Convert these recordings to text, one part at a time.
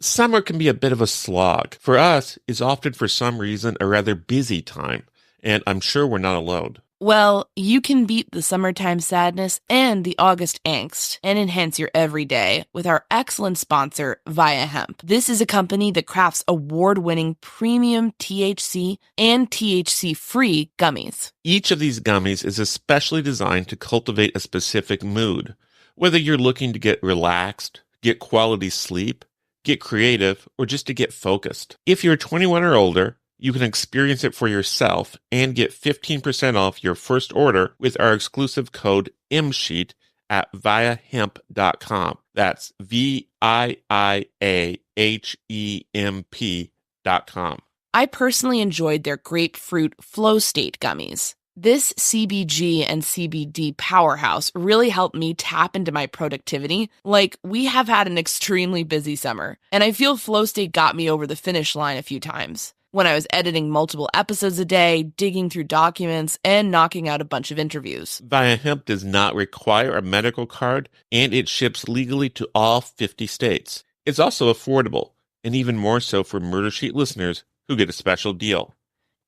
Summer can be a bit of a slog. For us, it's often for some reason a rather busy time, and I'm sure we're not alone. Well, you can beat the summertime sadness and the August angst and enhance your everyday with our excellent sponsor, Via Hemp. This is a company that crafts award-winning premium THC and THC-free gummies. Each of these gummies is especially designed to cultivate a specific mood. Whether you're looking to get relaxed, get quality sleep, get creative, or just to get focused. If you're 21 or older, you can experience it for yourself and get 15% off your first order with our exclusive code IMSHEET at viahemp.com. That's VIIAHEMP.com. I personally enjoyed their grapefruit flow state gummies. This CBG and CBD powerhouse really helped me tap into my productivity. Like, we have had an extremely busy summer, and I feel flow state got me over the finish line a few times when I was editing multiple episodes a day, digging through documents, and knocking out a bunch of interviews. Via Hemp does not require a medical card, and it ships legally to all 50 states. It's also affordable, and even more so for Murder Sheet listeners who get a special deal.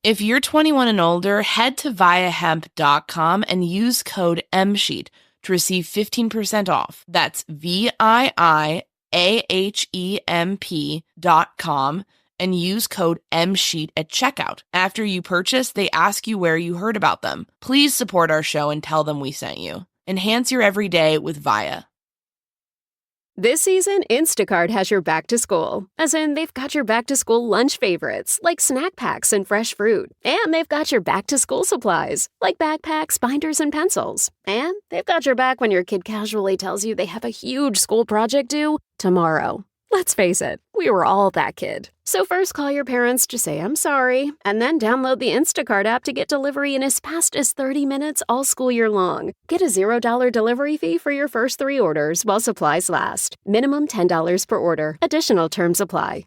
If you're 21 and older, head to viahemp.com and use code MSHEET to receive 15% off. That's VIIAHEMP.com and use code MSHEET at checkout. After you purchase, they ask you where you heard about them. Please support our show and tell them we sent you. Enhance your everyday with Via. This season, Instacart has your back to school. As in, they've got your back to school lunch favorites, like snack packs and fresh fruit. And they've got your back to school supplies, like backpacks, binders, and pencils. And they've got your back when your kid casually tells you they have a huge school project due tomorrow. Let's face it, we were all that kid. So first call your parents to say I'm sorry, and then download the Instacart app to get delivery in as fast as 30 minutes all school year long. Get a $0 delivery fee for your first 3 orders while supplies last. Minimum $10 per order. Additional terms apply.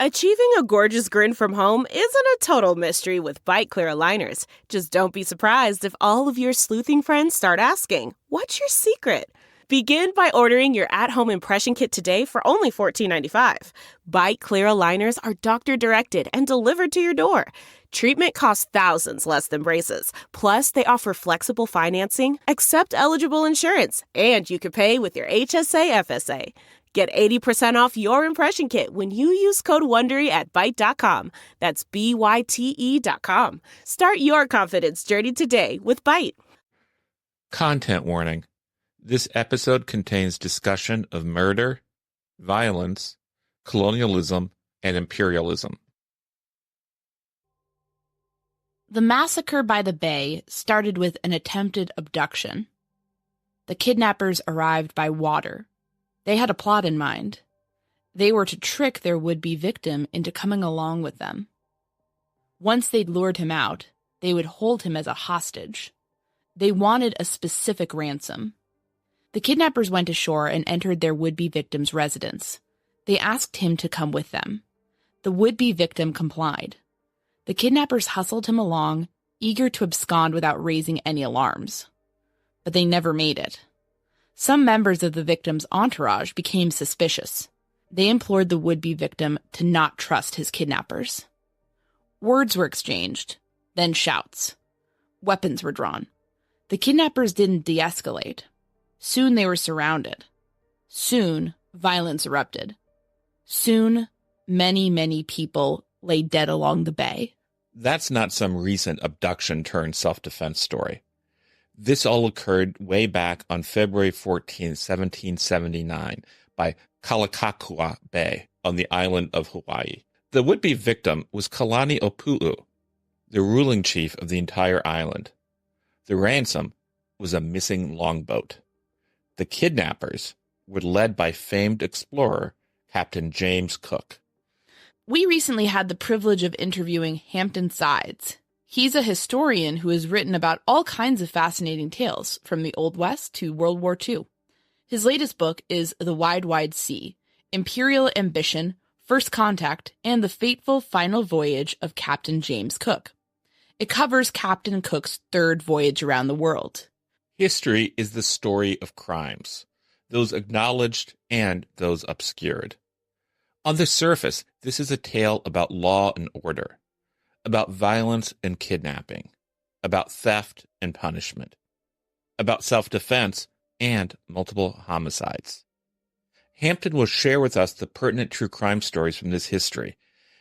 Achieving a gorgeous grin from home isn't a total mystery with Bite Clear aligners. Just don't be surprised if all of your sleuthing friends start asking, "What's your secret?" Begin by ordering your at-home impression kit today for only $14.95. Bite Clear aligners are doctor-directed and delivered to your door. Treatment costs thousands less than braces. Plus, they offer flexible financing, accept eligible insurance, and you can pay with your HSA FSA. Get 80% off your impression kit when you use code WONDERY at Byte.com. That's BYTE.com. Start your confidence journey today with Byte. Content warning. This episode contains discussion of murder, violence, colonialism, and imperialism. The massacre by the bay started with an attempted abduction. The kidnappers arrived by water. They had a plot in mind. They were to trick their would-be victim into coming along with them. Once they'd lured him out, they would hold him as a hostage. They wanted a specific ransom. The kidnappers went ashore and entered their would-be victim's residence. They asked him to come with them. The would-be victim complied. The kidnappers hustled him along, eager to abscond without raising any alarms. But they never made it. Some members of the victim's entourage became suspicious. They implored the would-be victim to not trust his kidnappers. Words were exchanged, then shouts. Weapons were drawn. The kidnappers didn't de-escalate. Soon they were surrounded. Soon, violence erupted. Soon, many people lay dead along the bay. That's not some recent abduction turned self-defense story. This all occurred way back on February 14, 1779, by Kalakaua Bay on the island of Hawaii. The would-be victim was Kalani Opu'u, the ruling chief of the entire island. The ransom was a missing longboat. The kidnappers were led by famed explorer Captain James Cook. We recently had the privilege of interviewing Hampton Sides. He's a historian who has written about all kinds of fascinating tales, from the Old West to World War II. His latest book is The Wide, Wide Sea, Imperial Ambition, First Contact, and the Fateful Final Voyage of Captain James Cook. It covers Captain Cook's third voyage around the world. History is the story of crimes, those acknowledged and those obscured. On the surface, this is a tale about law and order, about violence and kidnapping, about theft and punishment, about self-defense and multiple homicides. Hampton will share with us the pertinent true crime stories from this history,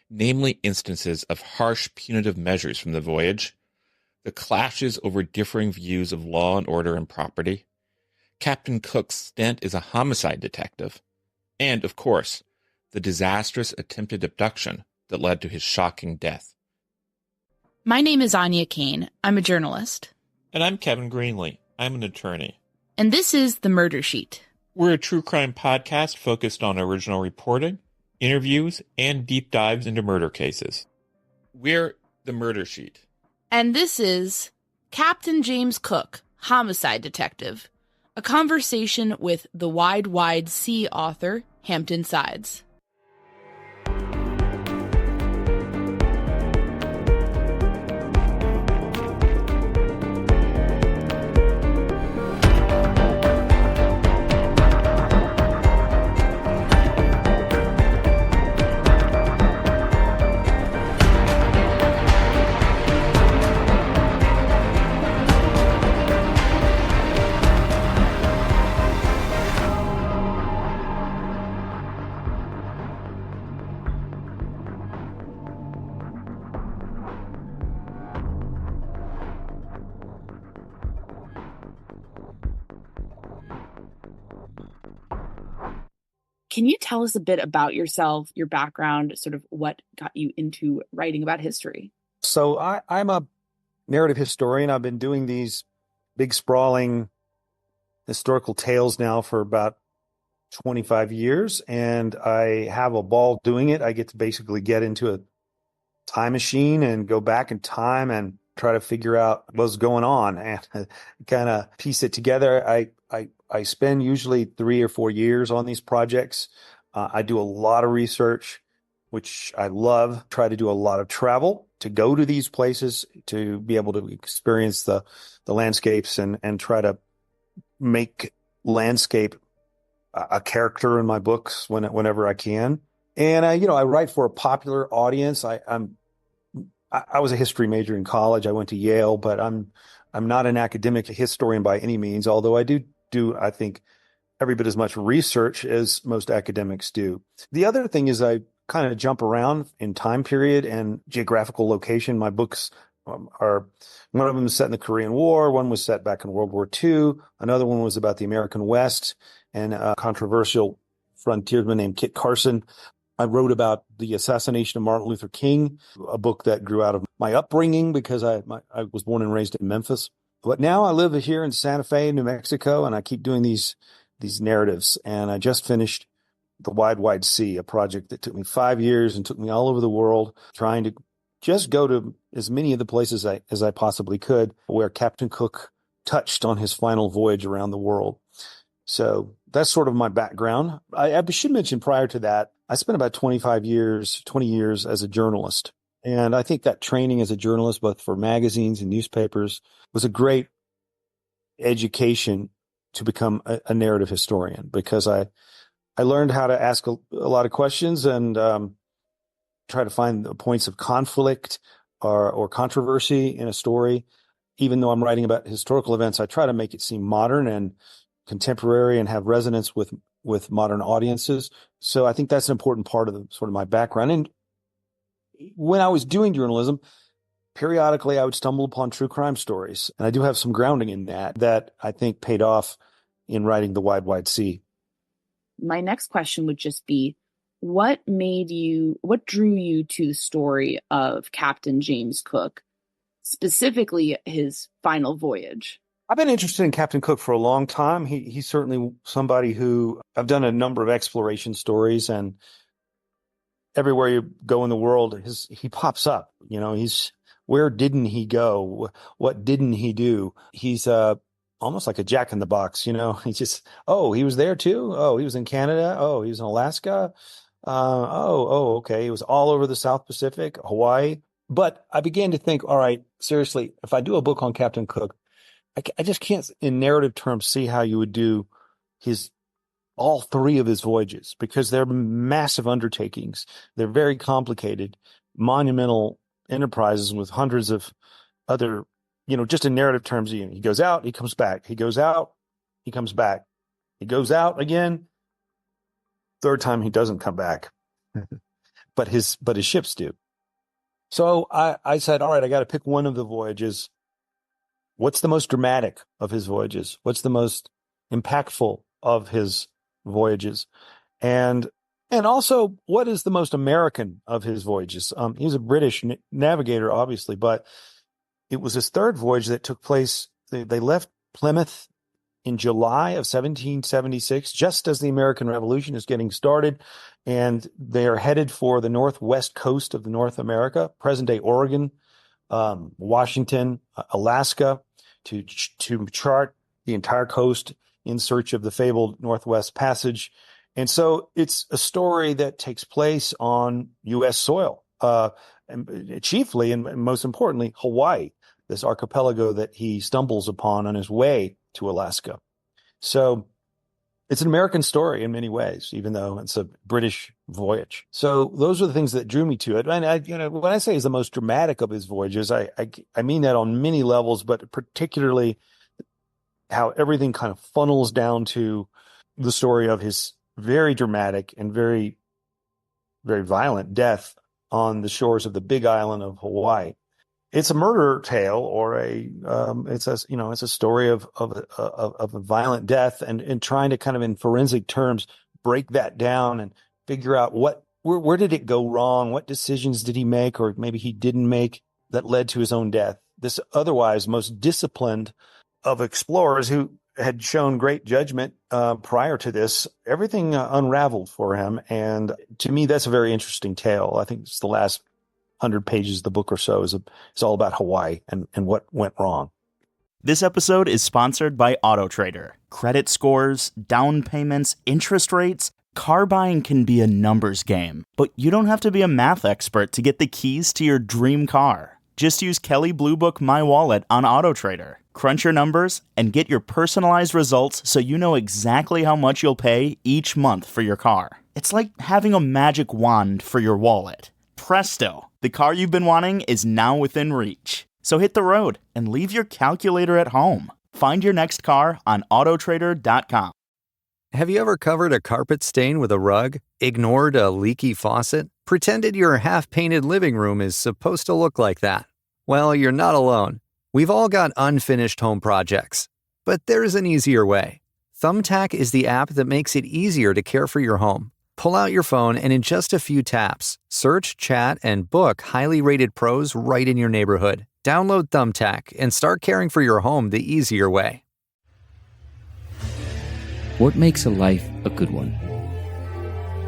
namely instances of harsh punitive measures from the Voyage, the clashes over differing views of law and order and property, Captain Cook's stint as a homicide detective, and, of course, the disastrous attempted abduction that led to his shocking death. My name is Anya Kane. I'm a journalist. And I'm Kevin Greenlee. I'm an attorney. And this is The Murder Sheet. We're a true crime podcast focused on original reporting, interviews, and deep dives into murder cases. We're The Murder Sheet. And this is Captain James Cook, Homicide Detective, a conversation with the Wide, Wide Sea author, Hampton Sides. Can you tell us a bit about yourself, your background, sort of what got you into writing about history? So I'm a narrative historian. I've been doing these big, sprawling historical tales now for about 25 years, and I have a ball doing it. I get to basically get into a time machine and go back in time and try to figure out what's going on and kind of piece it together. I spend usually 3 or 4 years on these projects. I do a lot of research, which I love. Try to do a lot of travel to go to these places, to be able to experience the landscapes and try to make landscape a character in my books whenever I can. And I write for a popular audience. I was a history major in college. I went to Yale, but I'm not an academic historian by any means, although I do I think every bit as much research as most academics do. The other thing is I kind of jump around in time period and geographical location. My books are, one of them is set in the Korean War, one was set back in World War II, another one was about the American West and a controversial frontiersman named Kit Carson. I wrote about the assassination of Martin Luther King, a book that grew out of my upbringing because I was born and raised in Memphis. But now I live here in Santa Fe, New Mexico, and I keep doing these narratives. And I just finished The Wide, Wide Sea, a project that took me 5 years and took me all over the world, trying to just go to as many of the places as I possibly could where Captain Cook touched on his final voyage around the world. So that's sort of my background. I should mention prior to that, I spent about 20 years as a journalist. And I think that training as a journalist, both for magazines and newspapers, was a great education to become a narrative historian, because I learned how to ask a lot of questions and try to find the points of conflict or controversy in a story. Even though I'm writing about historical events, I try to make it seem modern and contemporary and have resonance with modern audiences. So I think that's an important part of sort of my background. And when I was doing journalism, periodically I would stumble upon true crime stories. And I do have some grounding in that I think paid off in writing The Wide, Wide Sea. My next question would just be, what drew you to the story of Captain James Cook, specifically his final voyage? I've been interested in Captain Cook for a long time. He's certainly somebody who I've done a number of exploration stories, and everywhere you go in the world, he pops up. Where didn't he go? What didn't he do? He's almost like a jack in the box. He just, he was there too. Oh, he was in Canada. Oh, he was in Alaska. Okay. He was all over the South Pacific, Hawaii. But I began to think, all right, seriously, if I do a book on Captain Cook, I just can't, in narrative terms, see how you would do all three of his voyages because they're massive undertakings. They're very complicated, monumental enterprises with hundreds of other, just in narrative terms, he goes out, he comes back, he goes out, he comes back, he goes out again. Third time he doesn't come back, but his ships do. So I said, all right, I got to pick one of the voyages. What's the most dramatic of his voyages? What's the most impactful of his voyages? And also, what is the most American of his voyages? He's a British navigator, obviously, but it was his third voyage that took place. They left Plymouth in July of 1776, just as the American Revolution is getting started, and they are headed for the northwest coast of North America, present-day Oregon, Washington, Alaska, to chart the entire coast in search of the fabled Northwest Passage. And so it's a story that takes place on U.S. soil, and chiefly and most importantly, Hawaii, this archipelago that he stumbles upon on his way to Alaska. So it's an American story in many ways, even though it's a British voyage. So those are the things that drew me to it. And when I say it's the most dramatic of his voyages, I mean that on many levels, but particularly how everything kind of funnels down to the story of his very dramatic and very, very violent death on the shores of the Big Island of Hawaii. It's a murder tale, or it's a story of a violent death, and trying to kind of in forensic terms break that down and figure out where did it go wrong, what decisions did he make, or maybe he didn't make, that led to his own death. This otherwise most disciplined of explorers who had shown great judgment prior to this, everything unraveled for him, and to me that's a very interesting tale. I think it's the last 100 pages of the book or so is all about Hawaii and what went wrong. This episode is sponsored by AutoTrader. Credit scores, down payments, interest rates. Car buying can be a numbers game, but you don't have to be a math expert to get the keys to your dream car. Just use Kelley Blue Book My Wallet on AutoTrader. Crunch your numbers and get your personalized results so you know exactly how much you'll pay each month for your car. It's like having a magic wand for your wallet. Presto! The car you've been wanting is now within reach. So hit the road and leave your calculator at home. Find your next car on autotrader.com. Have you ever covered a carpet stain with a rug? Ignored a leaky faucet? Pretended your half-painted living room is supposed to look like that? Well, you're not alone. We've all got unfinished home projects. But there's an easier way. Thumbtack is the app that makes it easier to care for your home. Pull out your phone and in just a few taps, search, chat, and book highly rated pros right in your neighborhood. Download Thumbtack and start caring for your home the easier way. What makes a life a good one?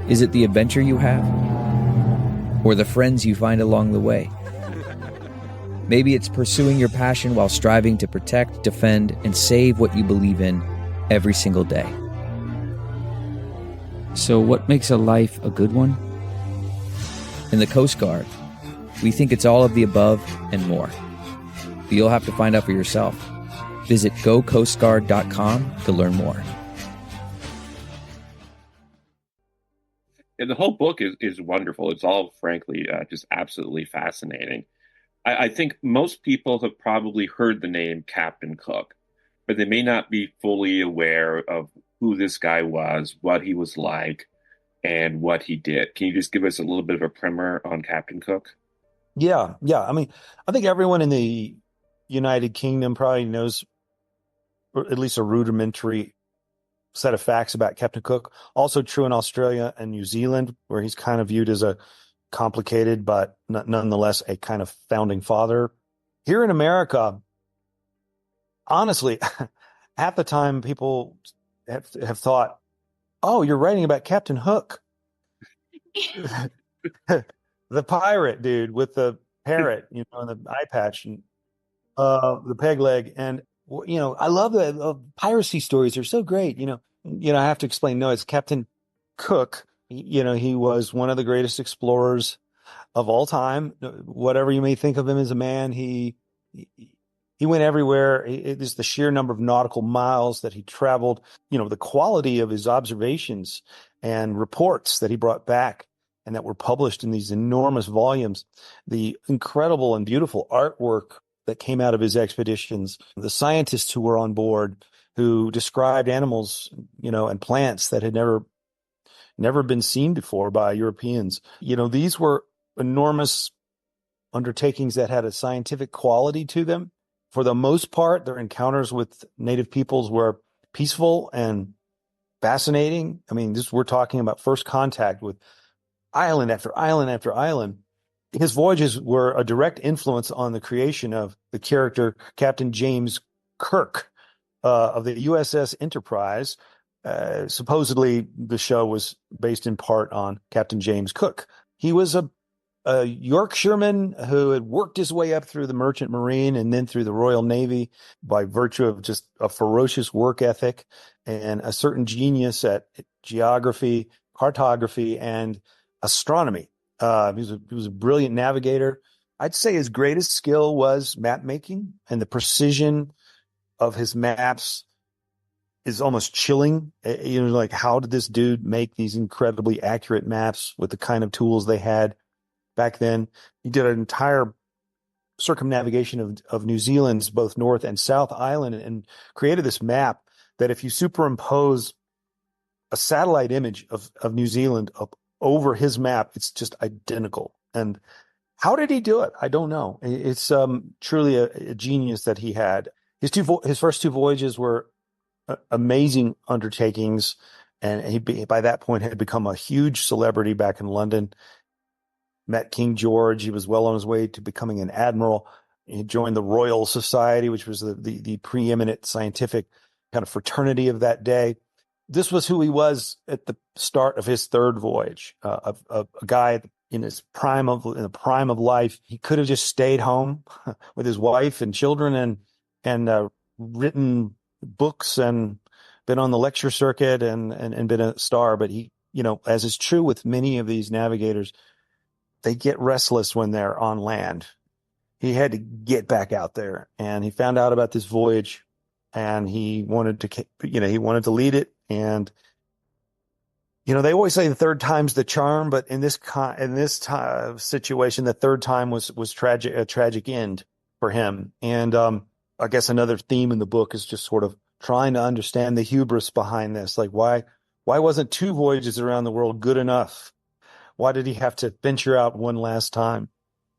Is it the adventure you have? Or the friends you find along the way? Maybe it's pursuing your passion while striving to protect, defend, and save what you believe in every single day. So what makes a life a good one? In the Coast Guard, we think it's all of the above and more. But you'll have to find out for yourself. Visit gocoastguard.com to learn more. And the whole book is wonderful. It's all, frankly, just absolutely fascinating. I think most people have probably heard the name Captain Cook, but they may not be fully aware of who this guy was, what he was like, and what he did. Can you just give us a little bit of a primer on Captain Cook? Yeah. I mean, I think everyone in the United Kingdom probably knows, or at least a rudimentary set of facts about Captain Cook. Also true in Australia and New Zealand, where he's kind of viewed as a complicated, but nonetheless a kind of founding father. Here in America, honestly, half the time people have thought, oh, you're writing about Captain Hook, the pirate dude with the parrot, and the eye patch and the peg leg. And, I love the piracy stories. They're so great. I have to explain, no, it's Captain Cook. He was one of the greatest explorers of all time. Whatever you may think of him as a man, he He went everywhere. It is the sheer number of nautical miles that he traveled, the quality of his observations and reports that he brought back and that were published in these enormous volumes, the incredible and beautiful artwork that came out of his expeditions, the scientists who were on board who described animals, and plants that had never been seen before by Europeans. These were enormous undertakings that had a scientific quality to them. For the most part, their encounters with native peoples were peaceful and fascinating. I mean, we're talking about first contact with island after island after island. His voyages were a direct influence on the creation of the character Captain James Kirk of the USS Enterprise. Supposedly, the show was based in part on Captain James Cook. He was a Yorkshireman who had worked his way up through the Merchant Marine and then through the Royal Navy by virtue of just a ferocious work ethic and a certain genius at geography, cartography, and astronomy. He was a brilliant navigator. I'd say his greatest skill was map making, and the precision of his maps is almost chilling. Like, how did this dude make these incredibly accurate maps with the kind of tools they had back then? He did an entire circumnavigation of New Zealand's both North and South Island and created this map that if you superimpose a satellite image of New Zealand up over his map, it's just identical. And how did he do it? I don't know. It's truly a genius that he had. His first two voyages were amazing undertakings, and he by that point had become a huge celebrity back in London. Met King George. He was well on his way to becoming an admiral. He joined the Royal Society, which was the preeminent scientific kind of fraternity of that day. This was who he was at the start of his third voyage, a guy in the prime of life. He could have just stayed home with his wife and children and written books and been on the lecture circuit and been a star. But he, as is true with many of these navigators, they get restless when they're on land. He had to get back out there, and he found out about this voyage, and he wanted to lead it. And they always say the third time's the charm, but in this situation, the third time was tragic, a tragic end for him. And I guess another theme in the book is just sort of trying to understand the hubris behind this. Like, why wasn't 2 voyages around the world good enough? Why did he have to venture out one last time?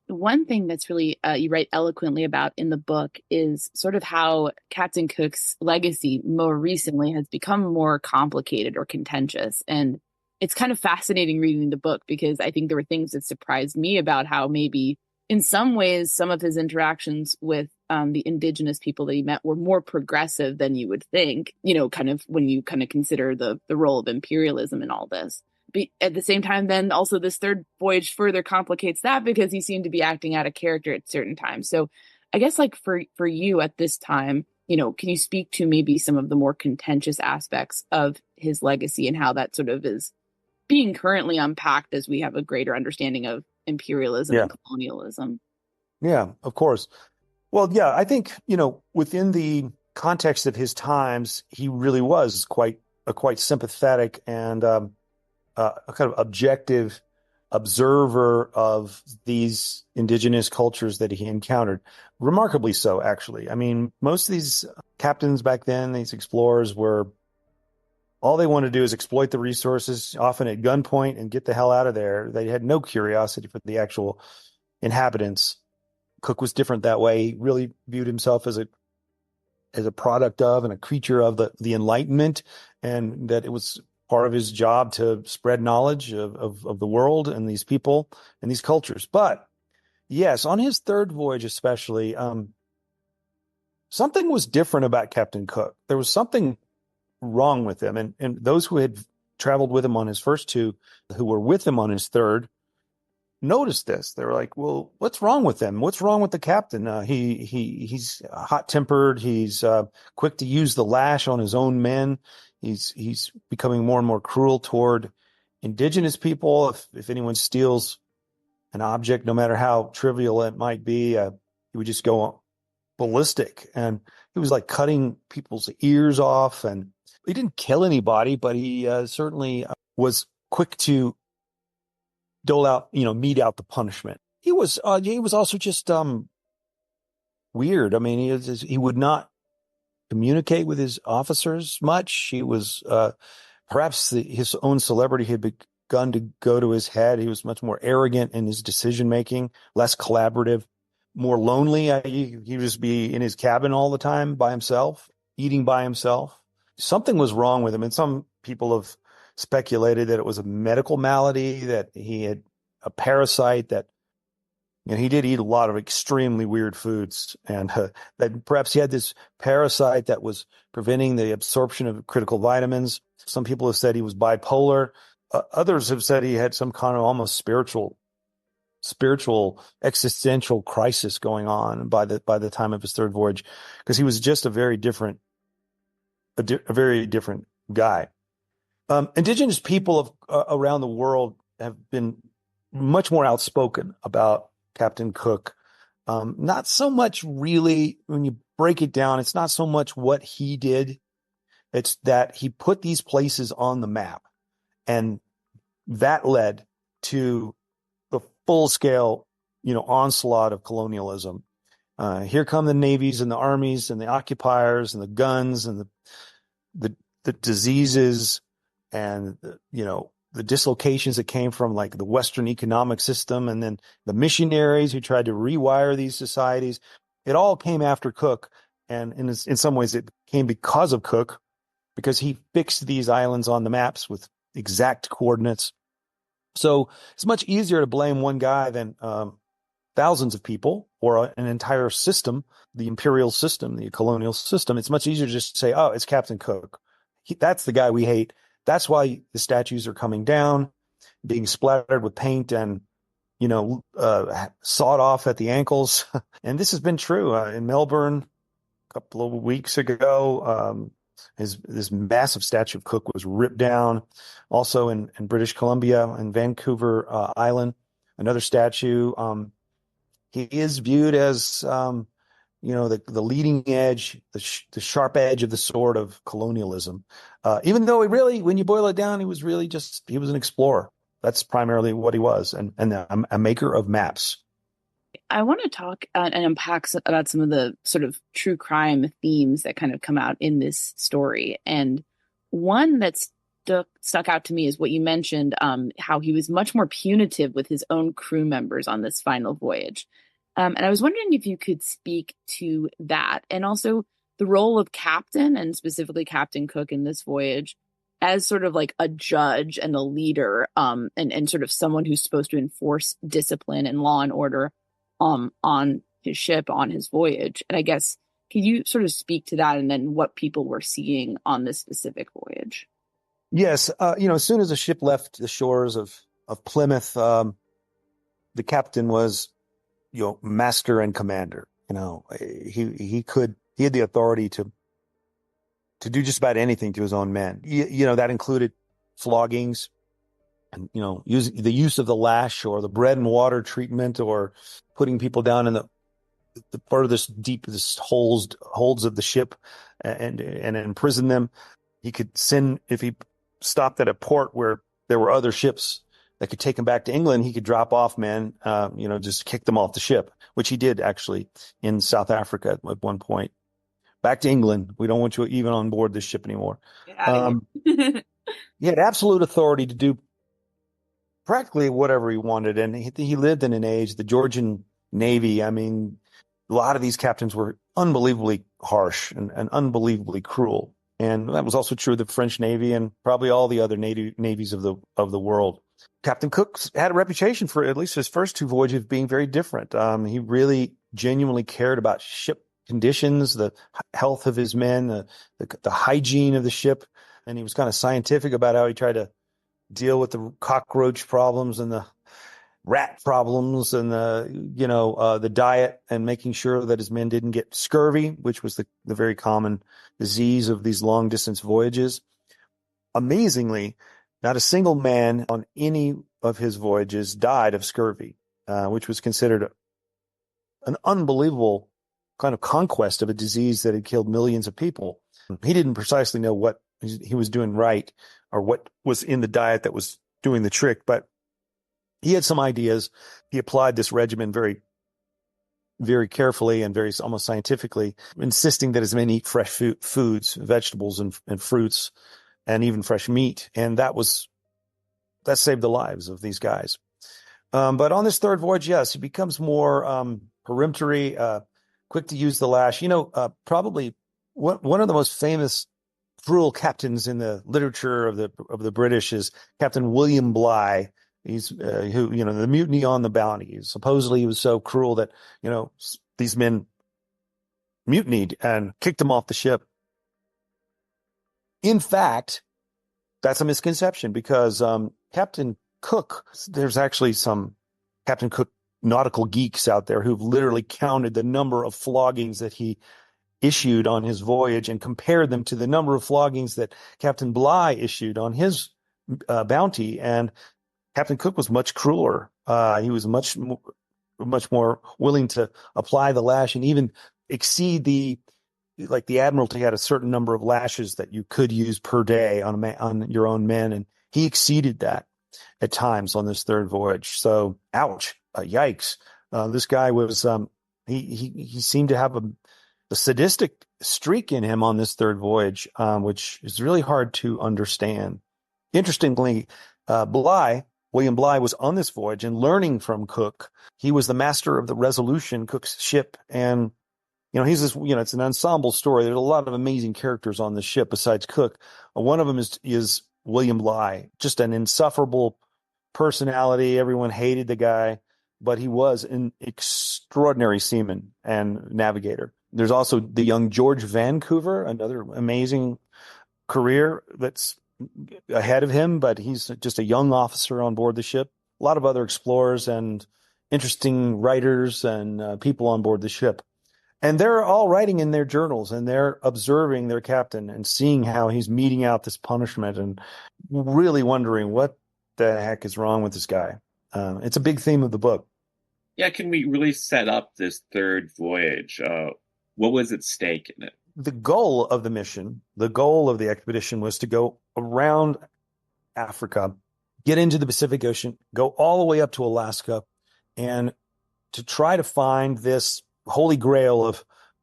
One thing that's really you write eloquently about in the book is sort of how Captain Cook's legacy more recently has become more complicated or contentious. And it's kind of fascinating reading the book because I think there were things that surprised me about how maybe in some ways some of his interactions with the indigenous people that he met were more progressive than you would think, kind of when you kind of consider the role of imperialism in all this. But at the same time, then also this third voyage further complicates that because he seemed to be acting out of character at certain times. So I guess like for you at this time, can you speak to maybe some of the more contentious aspects of his legacy and how that sort of is being currently unpacked as we have a greater understanding of imperialism and colonialism? Yeah, of course. Well, yeah, I think, within the context of his times, he really was quite sympathetic and a kind of objective observer of these indigenous cultures that he encountered. Remarkably so, actually. I mean, most of these captains back then, these explorers, all they wanted to do is exploit the resources, often at gunpoint, and get the hell out of there. They had no curiosity for the actual inhabitants. Cook was different that way. He really viewed himself as a product of and a creature of the Enlightenment, and that it was part of his job to spread knowledge of the world and these people and these cultures. But yes, on his third voyage especially, something was different about Captain Cook. There was something wrong with him. And those who had traveled with him on his first 2, who were with him on his third, noticed this. They were like, well, what's wrong with him? What's wrong with the captain? He's hot-tempered. He's quick to use the lash on his own men. He's becoming more and more cruel toward indigenous people. If anyone steals an object, no matter how trivial it might be, he would just go ballistic, and he was like cutting people's ears off, and he didn't kill anybody, but he certainly was quick to dole out, mete out the punishment. He was also just weird. I mean, he would not communicate with his officers much. He was perhaps his own celebrity had begun to go to his head. He was much more arrogant in his decision making, less collaborative, more lonely. He would just be in his cabin all the time by himself, eating by himself. Something was wrong with him, and some people have speculated that it was a medical malady, that he had a parasite, that he did eat a lot of extremely weird foods, and that perhaps he had this parasite that was preventing the absorption of critical vitamins. Some people have said he was bipolar. Others have said he had some kind of almost spiritual existential crisis going on by the time of his third voyage, because he was just a very different guy. Indigenous people around the world have been much more outspoken about Captain Cook. Not so much really, when you break it down, it's not so much what he did. It's that he put these places on the map, and that led to the full-scale, onslaught of colonialism. Here come the navies and the armies and the occupiers and the guns and the diseases and the dislocations that came from like the Western economic system, and then the missionaries who tried to rewire these societies. It all came after Cook, and in some ways it came because of Cook, because he fixed these islands on the maps with exact coordinates. So it's much easier to blame one guy than thousands of people or an entire system, the imperial system, the colonial system. It's much easier to just say, oh, it's Captain Cook. That's the guy we hate. That's why the statues are coming down, being splattered with paint and, sawed off at the ankles. And this has been true in Melbourne a couple of weeks ago. This massive statue of Cook was ripped down. Also in British Columbia and Vancouver Island, another statue. He is viewed as, the leading edge, the sharp edge of the sword of colonialism. Even though when you boil it down, he was an explorer. That's primarily what he was, and a maker of maps. I want to talk and unpack about some of the sort of true crime themes that kind of come out in this story. And one that's stuck out to me is what you mentioned, how he was much more punitive with his own crew members on this final voyage. And I was wondering if you could speak to that, and also the role of captain, and specifically Captain Cook in this voyage, as sort of like a judge and a leader, and sort of someone who's supposed to enforce discipline and law and order on his ship, on his voyage. And I guess, can you sort of speak to that, and then what people were seeing on this specific voyage? Yes. As soon as the ship left the shores of Plymouth, the captain was, master and commander. He had the authority to do just about anything to his own men. That included floggings, and the use of the lash, or the bread and water treatment, or putting people down in the furthest, deepest holds of the ship and imprison them. He could send, if he stopped at a port where there were other ships that could take him back to England, he could drop off men, just kick them off the ship, which he did actually in South Africa at one point. Back to England. We don't want you even on board this ship anymore. He had absolute authority to do practically whatever he wanted. And he lived in an age, the Georgian Navy. I mean, a lot of these captains were unbelievably harsh and unbelievably cruel. And that was also true of the French Navy and probably all the other navies of the world. Captain Cook had a reputation for at least his first two voyages being very different. He really genuinely cared about ship conditions, the health of his men, the hygiene of the ship. And he was kind of scientific about how he tried to deal with the cockroach problems and the rat problems and the diet, and making sure that his men didn't get scurvy, which was the very common disease of these long distance voyages. Amazingly, not a single man on any of his voyages died of scurvy, which was considered an unbelievable kind of conquest of a disease that had killed millions of people. He didn't precisely know what he was doing right or what was in the diet that was doing the trick, but he had some ideas. He applied this regimen very, very carefully and very almost scientifically, insisting that as many eat fresh foods, vegetables and fruits, and even fresh meat. And that saved the lives of these guys. But on this third voyage, yes, he becomes more peremptory, quick to use the lash. Probably one of the most famous cruel captains in the literature of the British is Captain William Bligh. He's the mutiny on the Bounty. Supposedly he was so cruel that, these men mutinied and kicked him off the ship. In fact, that's a misconception because Captain Cook, there's actually some Captain Cook nautical geeks out there who've literally counted the number of floggings that he issued on his voyage and compared them to the number of floggings that Captain Bligh issued on his bounty. And Captain Cook was much crueler. He was much more willing to apply the lash and even exceed the Admiralty had a certain number of lashes that you could use per day on your own men, and he exceeded that at times on this third voyage. So, ouch, yikes! This guy was he seemed to have a sadistic streak in him on this third voyage, which is really hard to understand. Interestingly, William Bligh was on this voyage and learning from Cook. He was the master of the Resolution, Cook's ship, and he's this. It's an ensemble story. There's a lot of amazing characters on the ship besides Cook. One of them is William Bligh, just an insufferable personality. Everyone hated the guy, but he was an extraordinary seaman and navigator. There's also the young George Vancouver, another amazing career that's ahead of him, but he's just a young officer on board the ship. A lot of other explorers and interesting writers and people on board the ship. And they're all writing in their journals and they're observing their captain and seeing how he's meting out this punishment and really wondering what the heck is wrong with this guy. It's a big theme of the book. Yeah, can we really set up this third voyage? What was at stake in it? The goal of the mission, the goal of the expedition was to go around Africa, get into the Pacific Ocean, go all the way up to Alaska, and to try to find this holy grail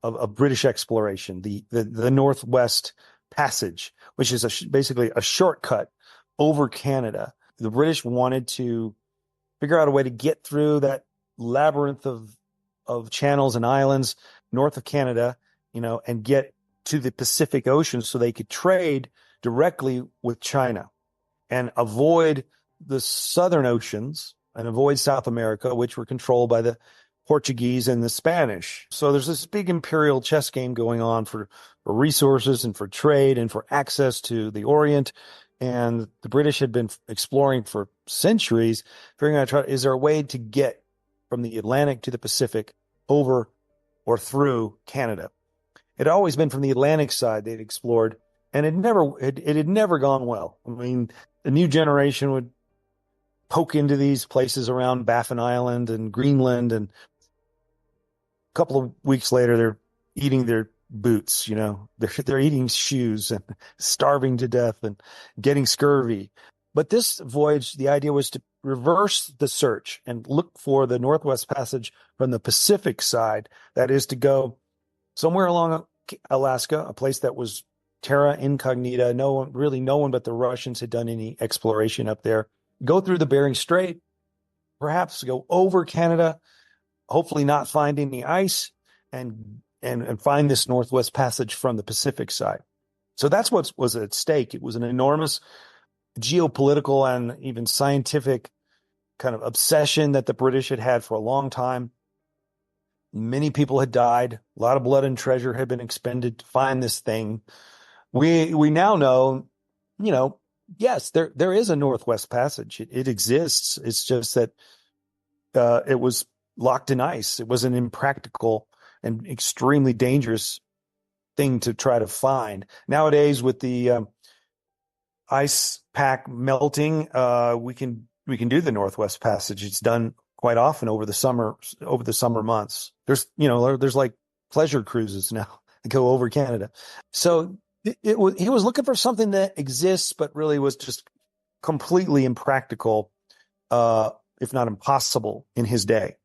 of British exploration, the Northwest Passage, which is basically a shortcut over Canada. The British wanted to figure out a way to get through that labyrinth of channels and islands north of Canada, and get to the Pacific Ocean so they could trade directly with China and avoid the southern oceans and avoid South America, which were controlled by the Portuguese and the Spanish. So there's this big imperial chess game going on for resources and for trade and for access to the Orient. And the British had been exploring for centuries, figuring out, is there a way to get from the Atlantic to the Pacific over or through Canada? It had always been from the Atlantic side they'd explored, and it had never gone well. I mean, the new generation would poke into these places around Baffin Island and Greenland, and a couple of weeks later, they're eating their boots, they're eating shoes and starving to death and getting scurvy. But this voyage, the idea was to reverse the search and look for the Northwest Passage from the Pacific side. That is to go somewhere along Alaska, a place that was terra incognita. No one but the Russians had done any exploration up there. Go through the Bering Strait, perhaps go over Canada, hopefully not find any ice, and find this Northwest Passage from the Pacific side. So that's what was at stake. It was an enormous geopolitical and even scientific kind of obsession that the British had for a long time. Many people had died. A lot of blood and treasure had been expended to find this thing. We now know, yes, there is a Northwest Passage. It exists. It's just that it was locked in ice. It was an impractical and extremely dangerous thing to try to find. Nowadays, with the ice pack melting, we can do the Northwest Passage. It's done quite often over the summer months. There's like pleasure cruises now that go over Canada. So he was looking for something that exists, but really was just completely impractical, if not impossible, in his day.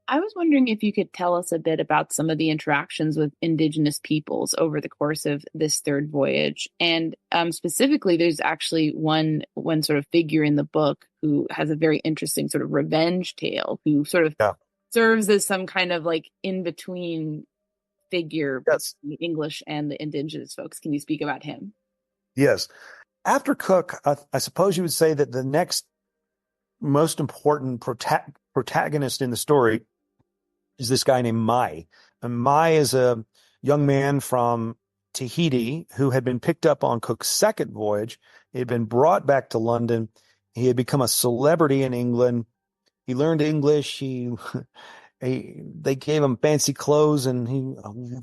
I was wondering if you could tell us a bit about some of the interactions with indigenous peoples over the course of this third voyage. And specifically, there's actually one sort of figure in the book who has a very interesting sort of revenge tale, who sort of serves as some kind of like in-between figure between the English and the indigenous folks. Can you speak about him? Yes. After Cook, I suppose you would say that the next most important protagonist in the story is this guy named Mai. And Mai is a young man from Tahiti who had been picked up on Cook's second voyage. He had been brought back to London. He had become a celebrity in England. He learned English. They gave him fancy clothes, and he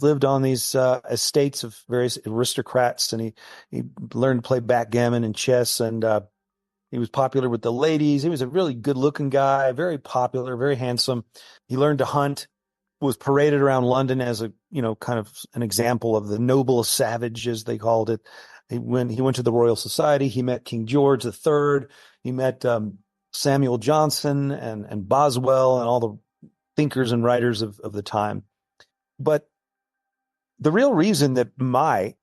lived on these estates of various aristocrats, and he learned to play backgammon and chess, and he was popular with the ladies. He was a really good-looking guy, very popular, very handsome. He learned to hunt, was paraded around London as a, kind of an example of the noble savage, as they called it. He went to the Royal Society. He met King George III. He met Samuel Johnson and Boswell and all the thinkers and writers of the time. But the real reason that Mai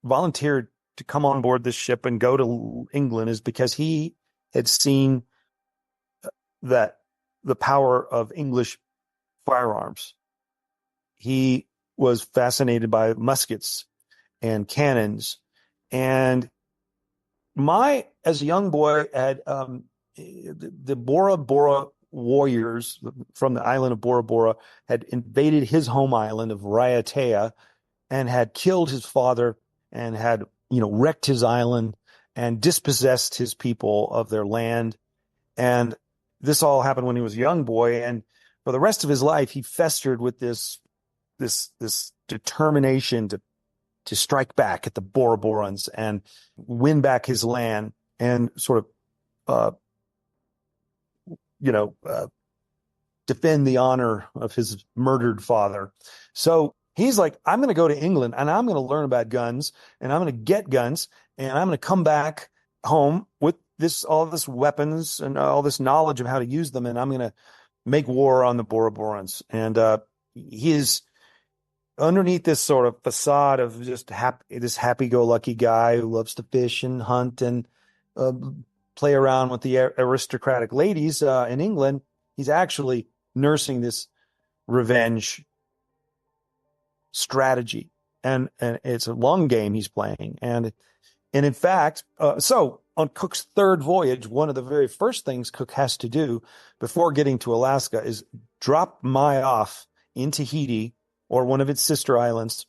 volunteered to come on board this ship and go to England is because he had seen that the power of English firearms. He was fascinated by muskets and cannons. And Mai, as a young boy, had the Bora Bora warriors from the island of Bora Bora had invaded his home island of Raiatea and had killed his father and had wrecked his island and dispossessed his people of their land. And this all happened when he was a young boy. And for the rest of his life, he festered with this determination to strike back at the Bora Borans and win back his land and sort of, defend the honor of his murdered father. So he's like, I'm going to go to England and I'm going to learn about guns and I'm going to get guns and I'm going to come back home with all this weapons and all this knowledge of how to use them. And I'm going to make war on the Bora Borans. And he is underneath this sort of facade of just this happy-go-lucky guy who loves to fish and hunt and play around with the aristocratic ladies in England. He's actually nursing this revenge strategy, and it's a long game he's playing. And in fact, so on Cook's third voyage, one of the very first things Cook has to do before getting to Alaska is drop Mai off in Tahiti or one of its sister islands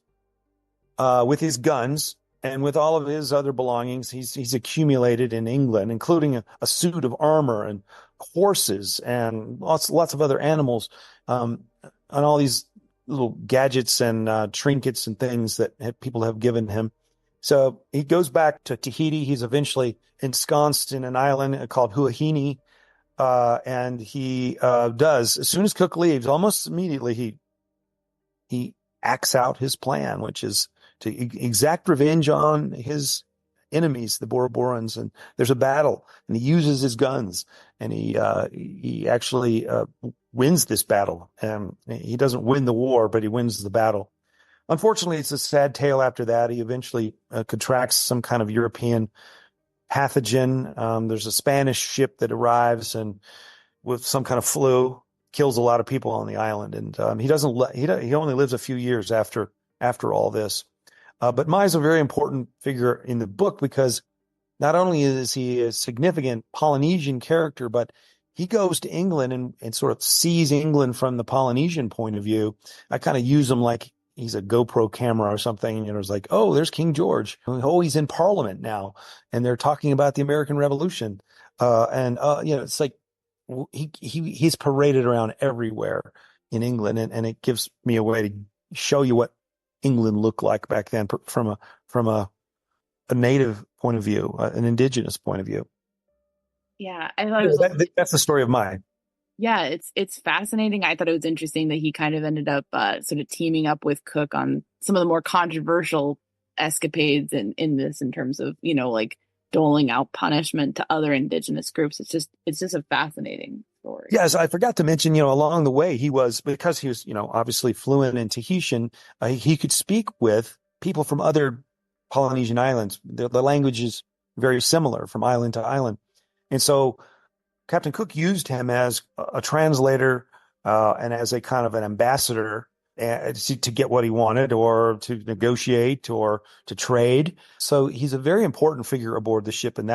with his guns and with all of his other belongings he's accumulated in England, including a suit of armor and horses and lots of other animals, and all these little gadgets and trinkets and things that people have given him. So he goes back to Tahiti. He's eventually ensconced in an island called Huahine, and he does, as soon as Cook leaves, almost immediately he acts out his plan, which is to exact revenge on his enemies, the Bora Borans. And there's a battle, and he uses his guns, and he actually wins this battle. He doesn't win the war, but he wins the battle. Unfortunately, it's a sad tale after that. He eventually contracts some kind of European pathogen. There's a Spanish ship that arrives and with some kind of flu, kills a lot of people on the island. And he only lives a few years after all this. But Mai is a very important figure in the book because not only is he a significant Polynesian character, but he goes to England and sort of sees England from the Polynesian point of view. I kind of use him like he's a GoPro camera or something. And it was like, oh, there's King George. Oh, he's in Parliament now. And they're talking about the American Revolution. It's like he's paraded around everywhere in England. And it gives me a way to show you what England looked like back then from a native point of view, an indigenous point of view. Yeah. I thought it was that's the story of Mai. Yeah, it's fascinating. I thought it was interesting that he kind of ended up sort of teaming up with Cook on some of the more controversial escapades in this, in terms of, like doling out punishment to other indigenous groups. It's just a fascinating story. Yes, I forgot to mention, along the way, because he was, obviously fluent in Tahitian, he could speak with people from other Polynesian islands. The language is very similar from island to island. And so Captain Cook used him as a translator and as a kind of an ambassador to get what he wanted, or to negotiate, or to trade. So he's a very important figure aboard the ship in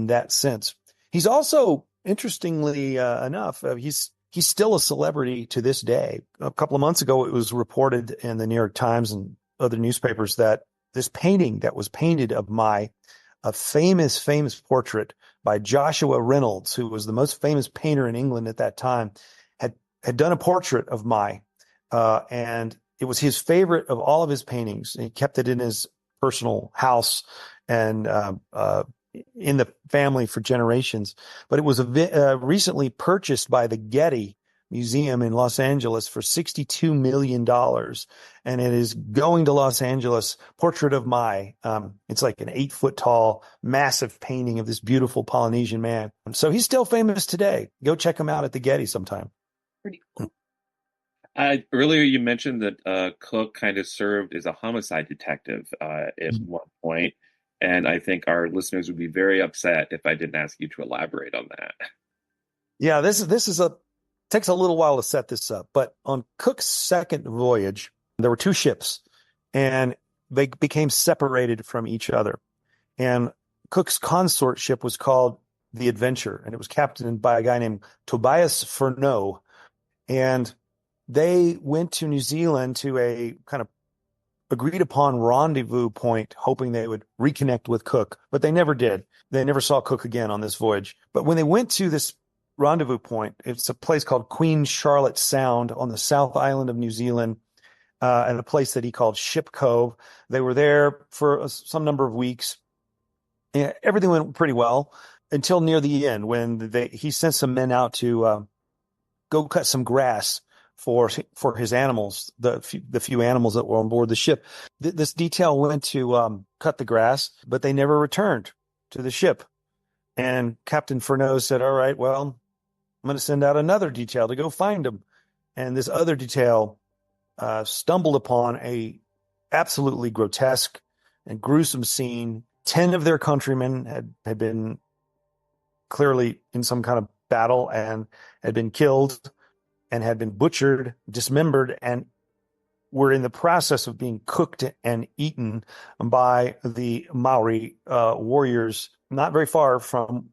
that sense. He's also, interestingly enough, he's still a celebrity to this day. A couple of months ago, it was reported in the New York Times and other newspapers that this painting that was painted of a famous portrait by Joshua Reynolds, who was the most famous painter in England at that time, had done a portrait of Mai. And it was his favorite of all of his paintings. And he kept it in his personal house and in the family for generations. But it was recently purchased by the Getty Museum in Los Angeles for $62 million. And it is going to Los Angeles, Portrait of Mai. It's like an 8-foot tall, massive painting of this beautiful Polynesian man. So he's still famous today. Go check him out at the Getty sometime. Pretty cool. Earlier, you mentioned that Cook kind of served as a homicide detective at one point, and I think our listeners would be very upset if I didn't ask you to elaborate on that. Yeah, this is takes a little while to set this up, but on Cook's second voyage, there were two ships, and they became separated from each other. And Cook's consort ship was called the Adventure, and it was captained by a guy named Tobias Furneaux. And they went to New Zealand to a kind of agreed upon rendezvous point, hoping they would reconnect with Cook, but they never did. They never saw Cook again on this voyage. But when they went to this rendezvous point, it's a place called Queen Charlotte Sound on the South Island of New Zealand, and a place that he called Ship Cove. They were there for some number of weeks. And everything went pretty well until near the end, when he sent some men out to go cut some grass for his animals, the few animals that were on board the ship. This detail went to cut the grass, but they never returned to the ship. And Captain Furneaux said, all right, well, I'm going to send out another detail to go find them. And this other detail stumbled upon a absolutely grotesque and gruesome scene. 10 of their countrymen had been clearly in some kind of battle and had been killed and had been butchered, dismembered, and were in the process of being cooked and eaten by the Maori warriors not very far from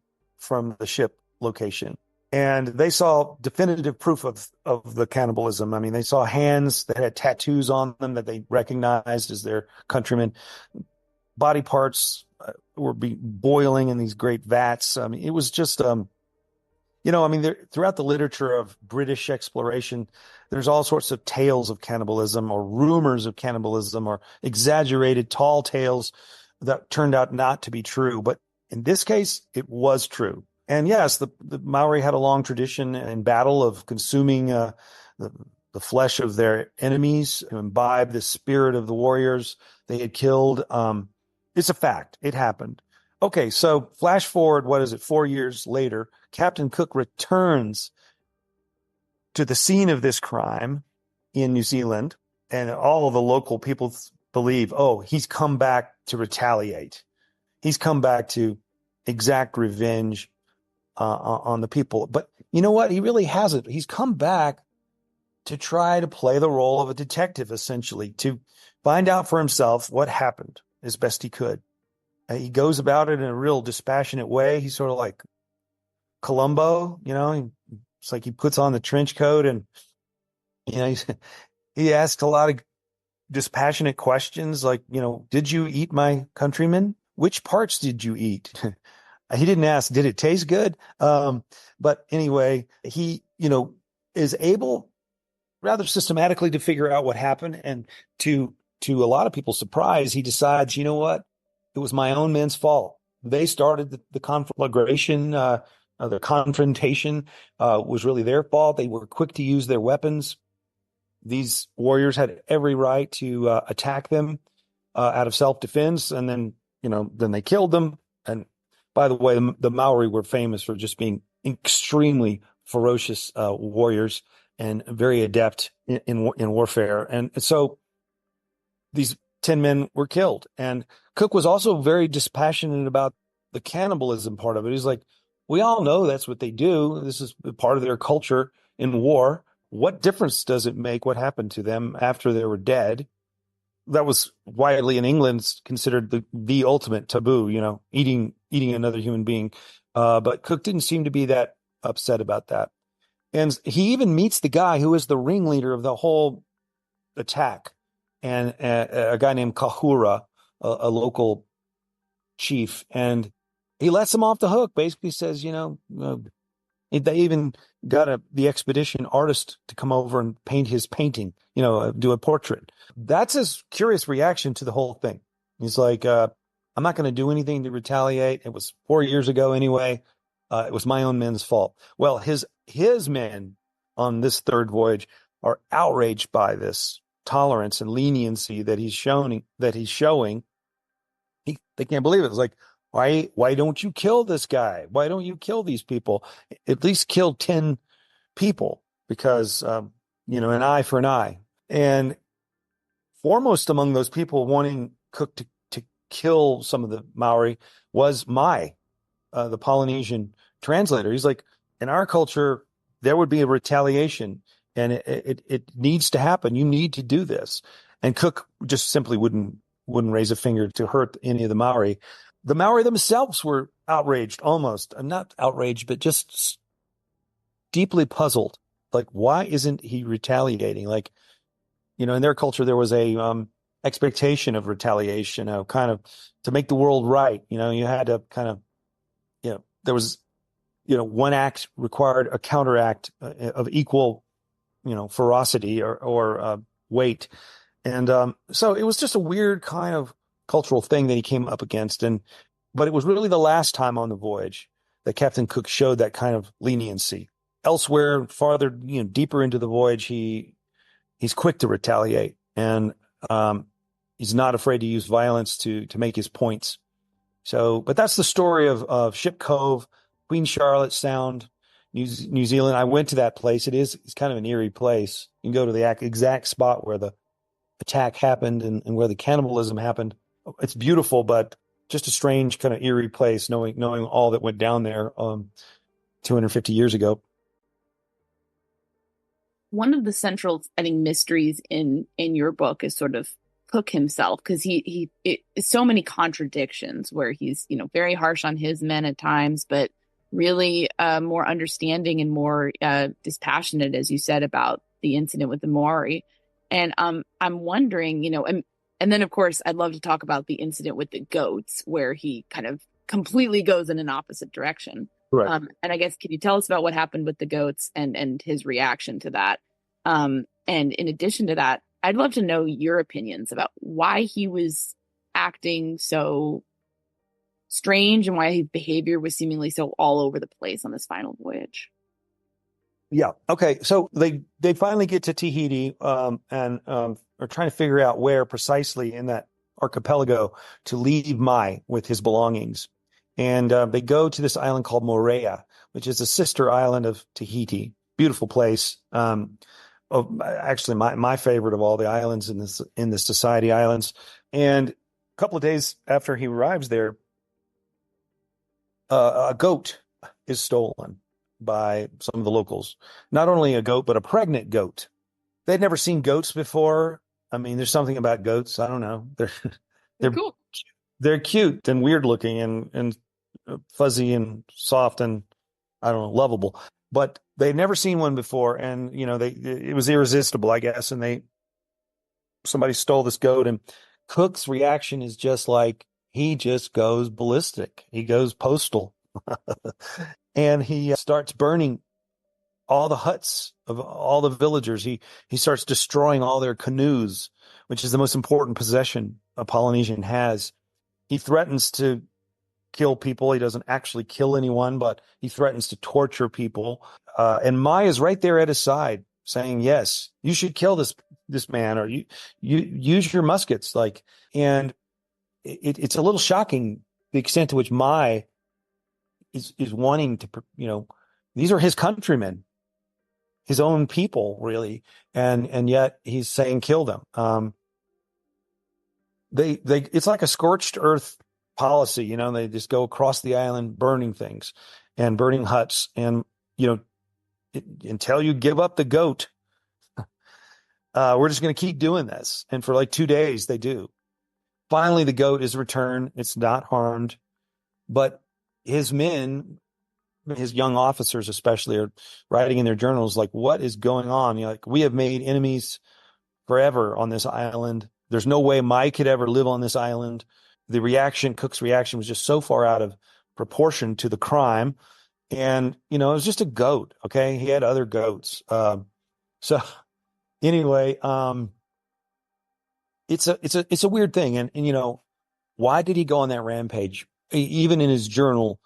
the ship location. And they saw definitive proof of the cannibalism. I mean, they saw hands that had tattoos on them that they recognized as their countrymen. Body parts were boiling in these great vats. I mean, it was just, throughout the literature of British exploration, there's all sorts of tales of cannibalism or rumors of cannibalism or exaggerated tall tales that turned out not to be true. But in this case, it was true. And yes, the Maori had a long tradition in battle of consuming the flesh of their enemies to imbibe the spirit of the warriors they had killed. It's a fact. It happened. Okay, so flash forward, 4 years later, Captain Cook returns to the scene of this crime in New Zealand, and all of the local people believe, oh, he's come back to retaliate. He's come back to exact revenge on the people. But you know what? He really hasn't. He's come back to try to play the role of a detective, essentially, to find out for himself what happened as best he could. He goes about it in a real dispassionate way. He's sort of like Columbo, it's like he puts on the trench coat and, he asks a lot of dispassionate questions like, did you eat my countrymen? Which parts did you eat? He didn't ask, did it taste good? But anyway, he, is able rather systematically to figure out what happened. And to a lot of people's surprise, he decides, you know what? It was my own men's fault. They started the conflagration. The confrontation was really their fault. They were quick to use their weapons. These warriors had every right to attack them out of self-defense, and then they killed them. And by the way, the Maori were famous for just being extremely ferocious warriors and very adept in warfare. And so these 10 men were killed. And Cook was also very dispassionate about the cannibalism part of it. He's like, we all know that's what they do. This is part of their culture in war. What difference does it make what happened to them after they were dead? That was widely in England considered the ultimate taboo, eating another human being. But Cook didn't seem to be that upset about that. And he even meets the guy who is the ringleader of the whole attack, and a guy named Kahura, a local chief. And he lets him off the hook, basically says, they even got the expedition artist to come over and paint his painting, do a portrait. That's his curious reaction to the whole thing. He's like, I'm not going to do anything to retaliate. It was 4 years ago anyway. It was my own men's fault. Well, his men on this third voyage are outraged by this tolerance and leniency that he's showing. They can't believe it. It's like, why don't you kill this guy? Why don't you kill these people? At least kill 10 people, because an eye for an eye. And foremost among those people wanting Cook to kill some of the Maori was the Polynesian translator. He's like, in our culture, there would be a retaliation, and it needs to happen. You need to do this. And Cook just simply wouldn't raise a finger to hurt any of the Maori. The Maori themselves were outraged, almost. I'm not outraged, but just deeply puzzled. Like, why isn't he retaliating? Like, in their culture, there was a expectation of retaliation, kind of to make the world right. You had to kind of, there was, one act required a counteract of equal, ferocity or weight. And so it was just a weird kind of cultural thing that he came up against. But it was really the last time on the voyage that Captain Cook showed that kind of leniency. Elsewhere, farther, deeper into the voyage, he's quick to retaliate, and he's not afraid to use violence to make his points. So, but that's the story of Ship Cove, Queen Charlotte Sound, New Zealand. I went to that place. It's kind of an eerie place. You can go to the exact spot where the attack happened and where the cannibalism happened. It's beautiful, but just a strange kind of eerie place, knowing all that went down there 250 years ago. One of the central, I think, mysteries in your book is sort of Cook himself, because he so many contradictions where he's very harsh on his men at times, but really more understanding and more dispassionate, as you said, about the incident with the Maori. And I'm wondering, and then of course I'd love to talk about the incident with the goats, where he kind of completely goes in an opposite direction. Right. And I guess, can you tell us about what happened with the goats and his reaction to that? And in addition to that, I'd love to know your opinions about why he was acting so strange and why his behavior was seemingly so all over the place on this final voyage. Yeah. Okay. So they finally get to Tahiti and are trying to figure out where precisely in that archipelago to leave Mai with his belongings. And they go to this island called Moorea, which is a sister island of Tahiti. Beautiful place. Actually, my favorite of all the islands in this Society Islands. And a couple of days after he arrives there, a goat is stolen by some of the locals. Not only a goat, but a pregnant goat. They'd never seen goats before. I mean, there's something about goats. I don't know. They're cool. They're cute and weird looking and fuzzy and soft and, I don't know, lovable. But they'd never seen one before, and it was irresistible, I guess. And somebody stole this goat, and Cook's reaction is just like, he just goes ballistic. He goes postal, and he starts burning all the huts of all the villagers. He starts destroying all their canoes, which is the most important possession a Polynesian has. He threatens to kill people. He doesn't actually kill anyone, but he threatens to torture people. And Mai is right there at his side saying, yes, you should kill this man, or you use your muskets. And it's a little shocking the extent to which Mai is wanting to, these are his countrymen, his own people, really. And yet he's saying, kill them. It's like a scorched earth policy, they just go across the island burning things and burning huts, and until you give up the goat, we're just going to keep doing this. And for like 2 days they do. Finally the goat is returned. It's not harmed, but his men, his young officers especially, are writing in their journals like, what is going on? We have made enemies forever on this island. There's no way Mai could ever live on this island. Cook's reaction was just so far out of proportion to the crime. And, it was just a goat. Okay. He had other goats. So anyway, it's a weird thing. And, why did he go on that rampage? Even in his journal,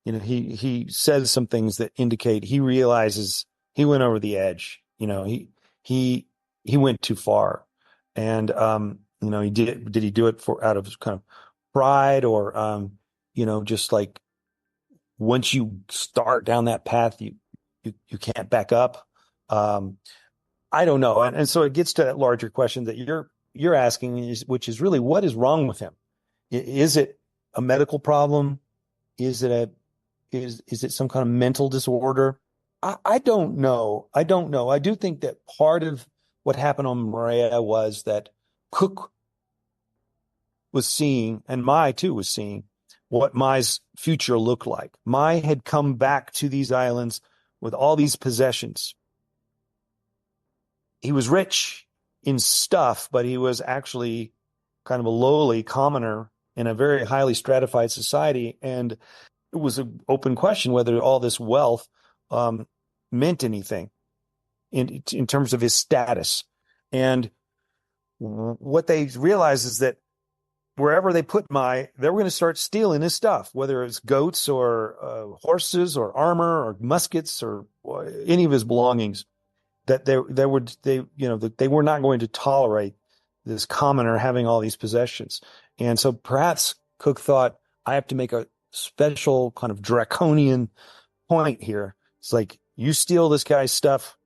he says some things that indicate he realizes he went over the edge. He went too far. And, did he do it out of kind of pride, or, just like, once you start down that path, you can't back up. I don't know. And so it gets to that larger question that you're asking, which is really, what is wrong with him? Is it a medical problem? Is it some kind of mental disorder? I don't know. I do think that part of what happened on Moorea was that Cook was seeing, and Mai too was seeing, what Mai's future looked like. Mai had come back to these islands with all these possessions. He was rich in stuff, but he was actually kind of a lowly commoner in a very highly stratified society. And it was an open question whether all this wealth meant anything in terms of his status. And what they realized is that wherever they put Mai, they were going to start stealing his stuff, whether it's goats or horses or armor or muskets or any of his belongings. That they were not going to tolerate this commoner having all these possessions. And so perhaps Cook thought, I have to make a special kind of draconian point here. It's like, you steal this guy's stuff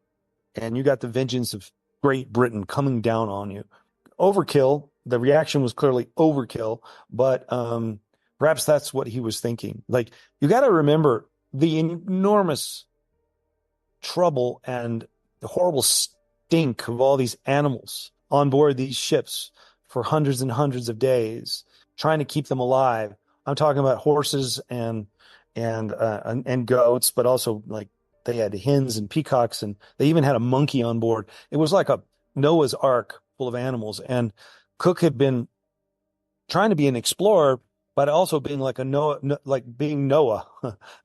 and you got the vengeance of Great Britain coming down on you. Overkill. The reaction was clearly overkill, but perhaps that's what he was thinking. Like, you got to remember the enormous trouble and the horrible stink of all these animals on board these ships for hundreds and hundreds of days, trying to keep them alive. I'm talking about horses and goats, but also like they had hens and peacocks, and they even had a monkey on board. It was like a Noah's Ark full of animals. And Cook had been trying to be an explorer, but also being like Noah,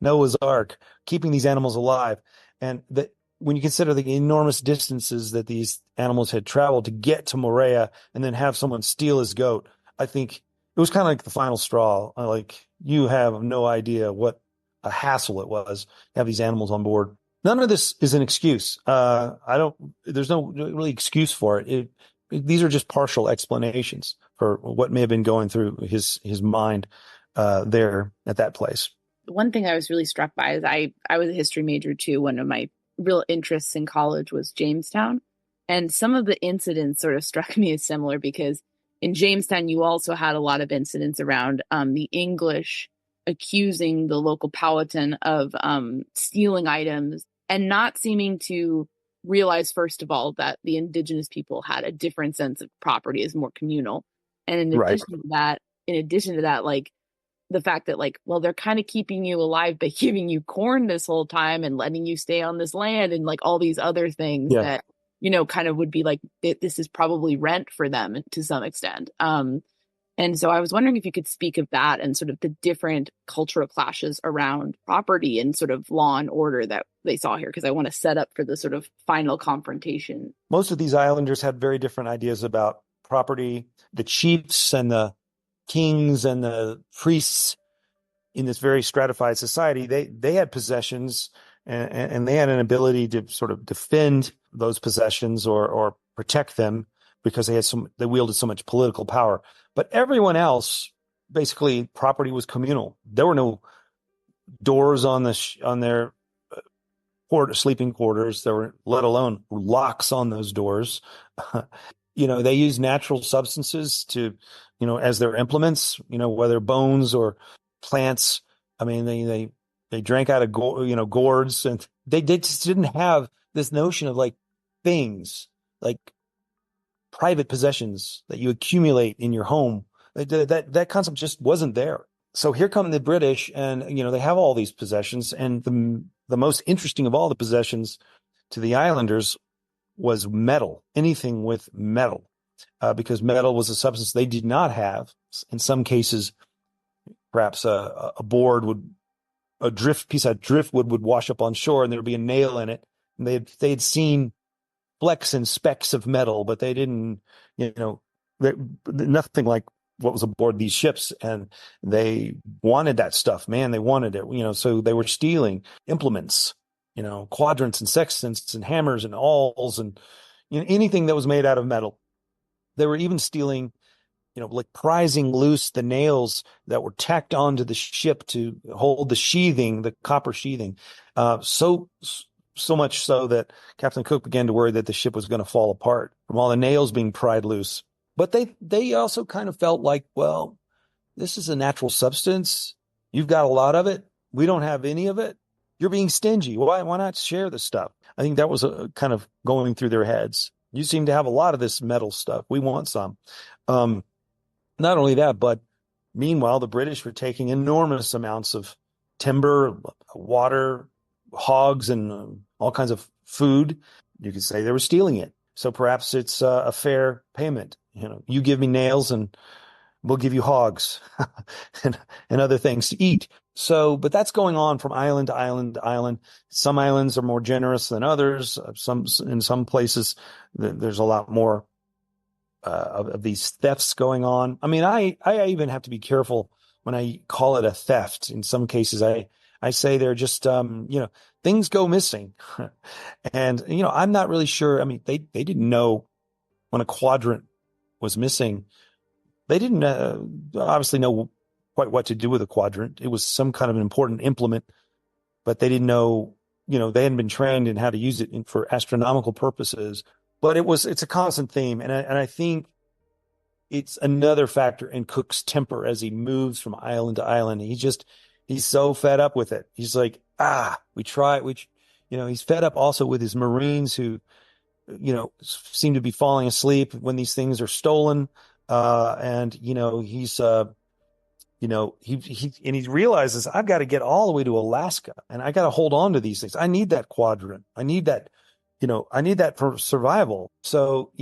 Noah's Ark, keeping these animals alive. And when you consider the enormous distances that these animals had traveled to get to Moorea and then have someone steal his goat, I think it was kind of like the final straw. Like, you have no idea what a hassle it was to have these animals on board. None of this is an excuse. There's no really excuse for it. These are just partial explanations for what may have been going through his mind there at that place. One thing I was really struck by is I was a history major too. One of my real interests in college was Jamestown. And some of the incidents sort of struck me as similar, because in Jamestown, you also had a lot of incidents around the English accusing the local Powhatan of stealing items and not seeming to realize, first of all, that the indigenous people had a different sense of property as more communal. And in addition to that, like, the fact that, like, well, they're kind of keeping you alive by giving you corn this whole time and letting you stay on this land and like all these other things that, kind of would be like, this is probably rent for them to some extent. And so I was wondering if you could speak of that and sort of the different cultural clashes around property and sort of law and order that they saw here, because I want to set up for the sort of final confrontation. Most of these islanders had very different ideas about property. The chiefs and the kings and the priests in this very stratified society, they had possessions and they had an ability to sort of defend those possessions or protect them because they wielded so much political power. But everyone else, basically, property was communal. There were no doors on their sleeping quarters. There were, let alone locks on those doors. They used natural substances to, as their implements. Whether bones or plants. I mean, they drank out of gourds, and they just didn't have this notion of like things like private possessions that you accumulate in your home. That concept just wasn't there. So here come the British, and they have all these possessions, and the most interesting of all the possessions to the islanders was metal, anything with metal, because metal was a substance they did not have. In some cases, perhaps a piece of driftwood would wash up on shore, and there would be a nail in it. And they had seen flecks and specks of metal, but they didn't, nothing like what was aboard these ships, and they wanted that stuff, man. They wanted it, so they were stealing implements, quadrants and sextants and hammers and awls and anything that was made out of metal. They were even stealing, like prizing loose the nails that were tacked onto the ship to hold the sheathing, the copper sheathing. So much so that Captain Cook began to worry that the ship was going to fall apart from all the nails being pried loose. But they also kind of felt like, well, this is a natural substance. You've got a lot of it. We don't have any of it. You're being stingy. Why not share this stuff? I think that was kind of going through their heads. You seem to have a lot of this metal stuff. We want some. Not only that, but meanwhile, the British were taking enormous amounts of timber, water, hogs, and all kinds of food. You could say they were stealing it. So perhaps it's a fair payment. You give me nails and we'll give you hogs and other things to eat. So, but that's going on from island to island to island. Some islands are more generous than others. In some places, there's a lot more of these thefts going on. I mean, I even have to be careful when I call it a theft. In some cases, I say they're just, things go missing. And, I'm not really sure. I mean, they didn't know when a quadrant was missing. They didn't obviously know quite what to do with a quadrant. It was some kind of an important implement, but they didn't know, they hadn't been trained in how to use it for astronomical purposes. But it's a constant theme. And I think it's another factor in Cook's temper as he moves from island to island. He's so fed up with it. He's like, he's fed up also with his Marines who, seem to be falling asleep when these things are stolen. He realizes I've got to get all the way to Alaska and I got to hold on to these things. I need that quadrant. I need that for survival. So,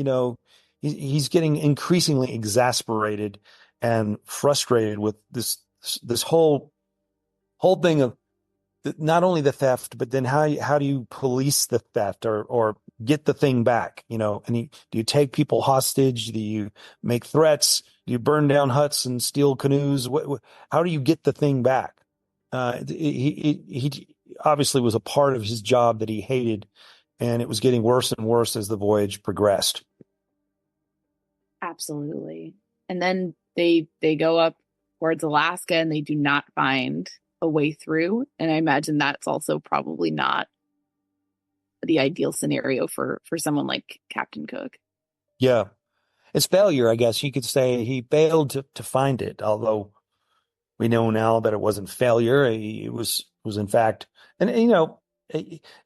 he's getting increasingly exasperated and frustrated with this whole thing of not only the theft, but then how do you police the theft or get the thing back? Do you take people hostage? Do you make threats? Do you burn down huts and steal canoes? How do you get the thing back? He obviously was a part of his job that he hated, and it was getting worse and worse as the voyage progressed. Absolutely. And then they go up towards Alaska and they do not find a way through. And I imagine that's also probably not the ideal scenario for someone like Captain Cook. Yeah. It's failure, I guess. You could say he failed to find it, although we know now that it wasn't failure. It was in fact, and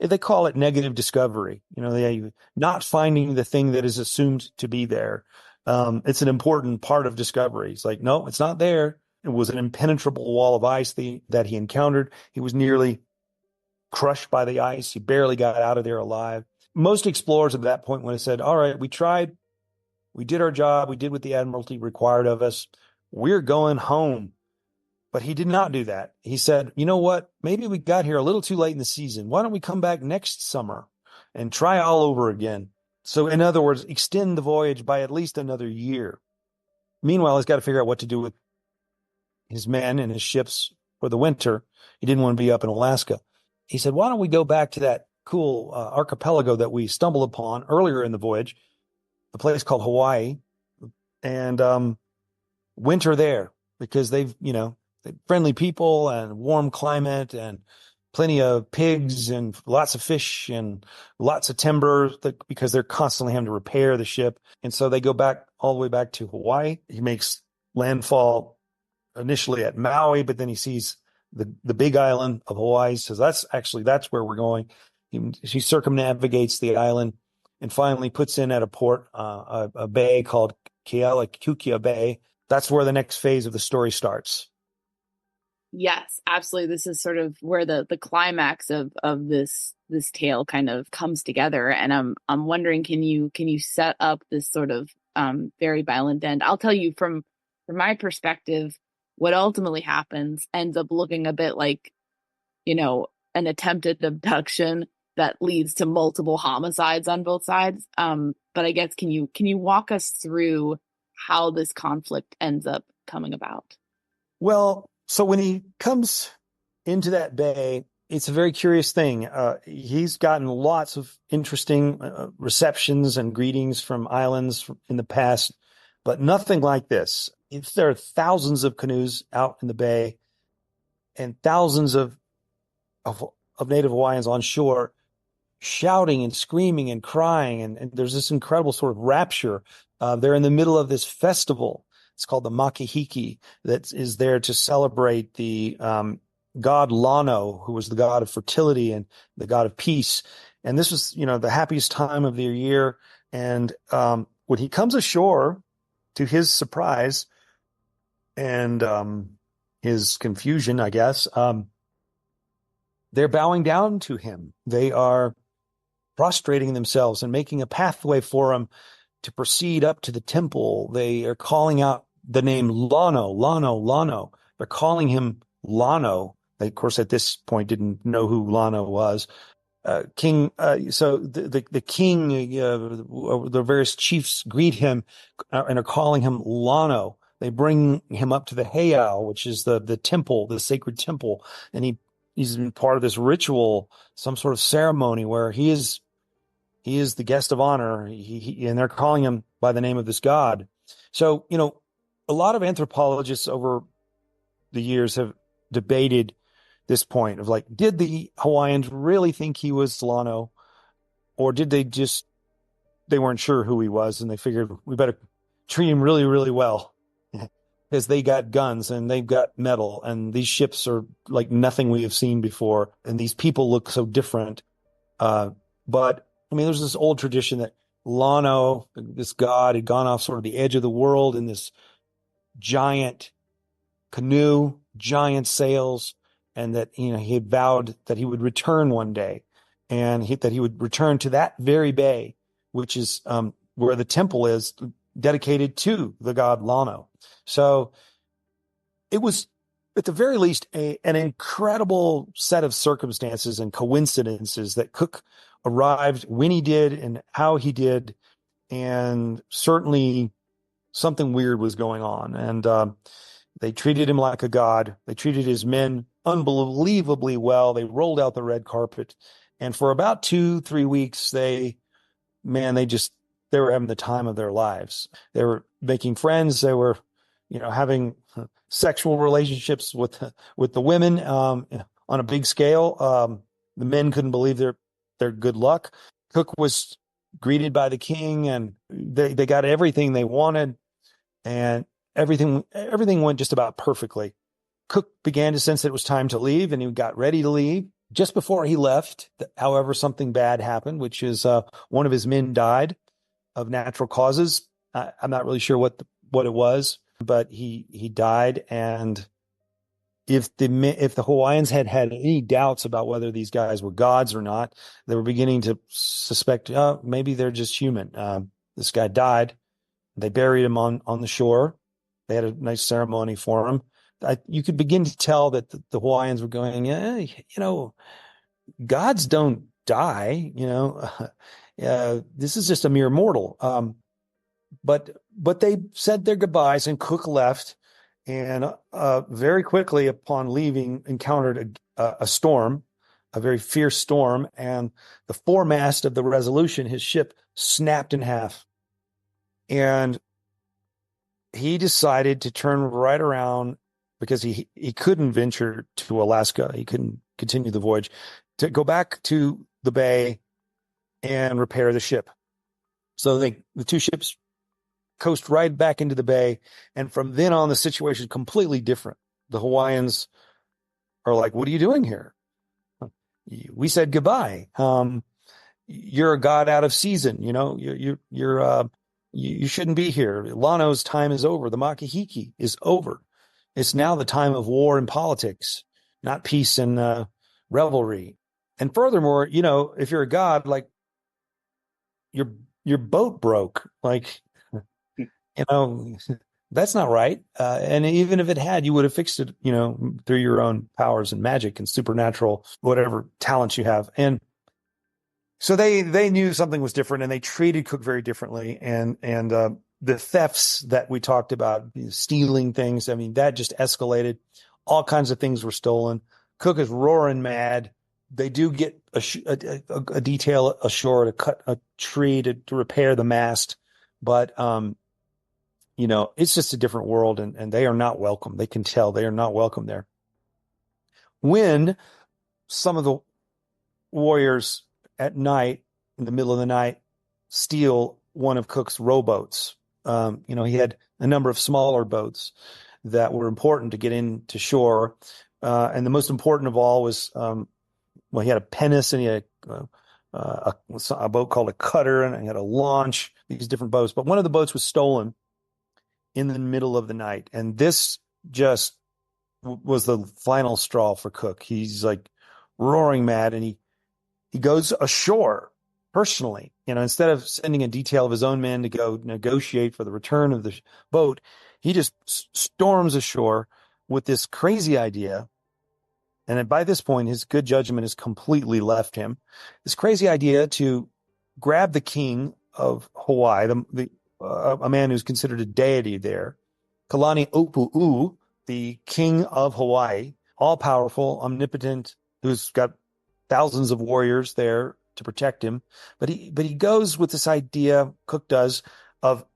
they call it negative discovery, they not finding the thing that is assumed to be there. It's an important part of discovery. It's like, no, it's not there. It was an impenetrable wall of ice that he encountered. He was nearly crushed by the ice. He barely got out of there alive. Most explorers at that point would have said, all right, we tried. We did our job. We did what the Admiralty required of us. We're going home. But he did not do that. He said, you know what? Maybe we got here a little too late in the season. Why don't we come back next summer and try all over again? So in other words, extend the voyage by at least another year. Meanwhile, he's got to figure out what to do with his men and his ships for the winter. He didn't want to be up in Alaska. He said, why don't we go back to that cool archipelago that we stumbled upon earlier in the voyage, a place called Hawaii, and winter there, because they've friendly people and warm climate and plenty of pigs and lots of fish and lots of timber, because they're constantly having to repair the ship. And so they go back all the way back to Hawaii. He makes landfall initially at Maui, but then he sees the big island of Hawaii, says that's where we're going. She circumnavigates the island and finally puts in at a port, a bay called Kealakukia Bay. That's where the next phase of the story starts. Yes, absolutely. This is sort of where the climax of this tale kind of comes together. And I'm wondering, can you set up this sort of very violent end? I'll tell you from my perspective, what ultimately happens ends up looking a bit like, an attempted abduction that leads to multiple homicides on both sides. But I guess can you walk us through how this conflict ends up coming about? Well, so when he comes into that bay, it's a very curious thing. He's gotten lots of interesting receptions and greetings from islands in the past, but nothing like this. There are thousands of canoes out in the bay and thousands of native Hawaiians on shore shouting and screaming and crying. And there's this incredible sort of rapture. They're in the middle of this festival. It's called the Makahiki, that is there to celebrate the god Lano, who was the god of fertility and the god of peace. And this was, the happiest time of their year. And when he comes ashore, to his surprise and his confusion, I guess, they're bowing down to him. They are prostrating themselves and making a pathway for him to proceed up to the temple. They are calling out the name Lano, Lano, Lano. They're calling him Lano. They, of course, at this point didn't know who Lano was. King. So the king, the various chiefs greet him and are calling him Lano. They bring him up to the heiau, which is the temple, the sacred temple, and he's been part of this ritual, some sort of ceremony where he is the guest of honor. And they're calling him by the name of this god. So, a lot of anthropologists over the years have debated this point of did the Hawaiians really think he was Lano, or did they weren't sure who he was and they figured we better treat him really, really well because they got guns and they've got metal and these ships are like nothing we have seen before. And these people look so different. But there's this old tradition that Lano, this god, had gone off sort of the edge of the world in this giant canoe, giant sails, and that he had vowed that he would return one day, and that he would return to that very bay, which is where the temple is dedicated to the god Lano. So it was, at the very least, an incredible set of circumstances and coincidences that Cook arrived when he did and how he did, and certainly something weird was going on. And they treated him like a god. They treated his men unbelievably well. They rolled out the red carpet. And for about 2-3 weeks, they were having the time of their lives. They were making friends. They were, having sexual relationships with the women on a big scale. The men couldn't believe their good luck. Cook was greeted by the king, and they got everything they wanted, and everything went just about perfectly. Cook began to sense that it was time to leave, and he got ready to leave. Just before he left, however, something bad happened, which is one of his men died of natural causes. I'm not really sure what it was, but he died. And if the Hawaiians had any doubts about whether these guys were gods or not, they were beginning to suspect, maybe they're just human. This guy died. They buried him on the shore. They had a nice ceremony for him. You could begin to tell that the Hawaiians were going, gods don't die, this is just a mere mortal. But they said their goodbyes, and Cook left, and very quickly upon leaving, encountered a storm, a very fierce storm, and the foremast of the Resolution, his ship, snapped in half. And he decided to turn right around because he couldn't venture to Alaska. He couldn't continue the voyage, to go back to the bay and repair the ship. So the two ships coast right back into the bay. And from then on, the situation is completely different. The Hawaiians are like, what are you doing here? We said goodbye. You're a god out of season. You shouldn't be here. Lano's time is over. The Makahiki is over. It's now the time of war and politics, not peace and revelry. And furthermore, if you're a god, like your boat broke, like, that's not right. And even if it had, you would have fixed it, through your own powers and magic and supernatural, whatever talents you have. And so they knew something was different, and they treated Cook very differently. And the thefts that we talked about, stealing things, I mean, that just escalated. All kinds of things were stolen. Cook is roaring mad. They do get a detail ashore to cut a tree to repair the mast, but it's just a different world, and they are not welcome. They can tell they are not welcome there. When some of the warriors at night, in the middle of the night, steal one of Cook's rowboats, he had a number of smaller boats that were important to get into shore, and the most important of all was, he had a pinnace, and he had a boat called a cutter, and he had a launch, these different boats. But one of the boats was stolen in the middle of the night. And this just was the final straw for Cook. He's like roaring mad, and he goes ashore personally. Instead of sending a detail of his own men to go negotiate for the return of the boat, he just storms ashore with this crazy idea. And by this point, his good judgment has completely left him. This crazy idea to grab the king of Hawaii, a man who's considered a deity there, Kalani Opu'u, the king of Hawaii, all-powerful, omnipotent, who's got thousands of warriors there to protect him. But he goes with this idea, Cook does, of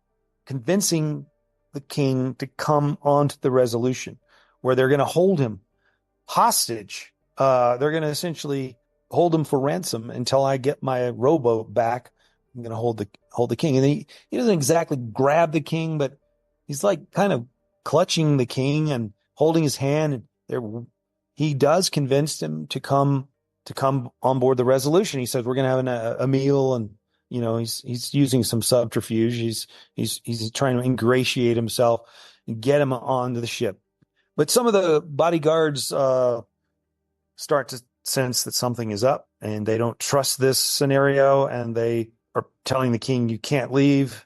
convincing the king to come onto the Resolution, where they're going to hold him hostage. They're going to essentially hold him for ransom until I get my rowboat back. I'm going to hold the king. And he doesn't exactly grab the king, but he's like kind of clutching the king and holding his hand. And he does convince him to come on board the Resolution. He says, we're going to have a meal, and he's using some subterfuge. He's trying to ingratiate himself and get him onto the ship. But some of the bodyguards start to sense that something is up, and they don't trust this scenario, and they are telling the king, you can't leave.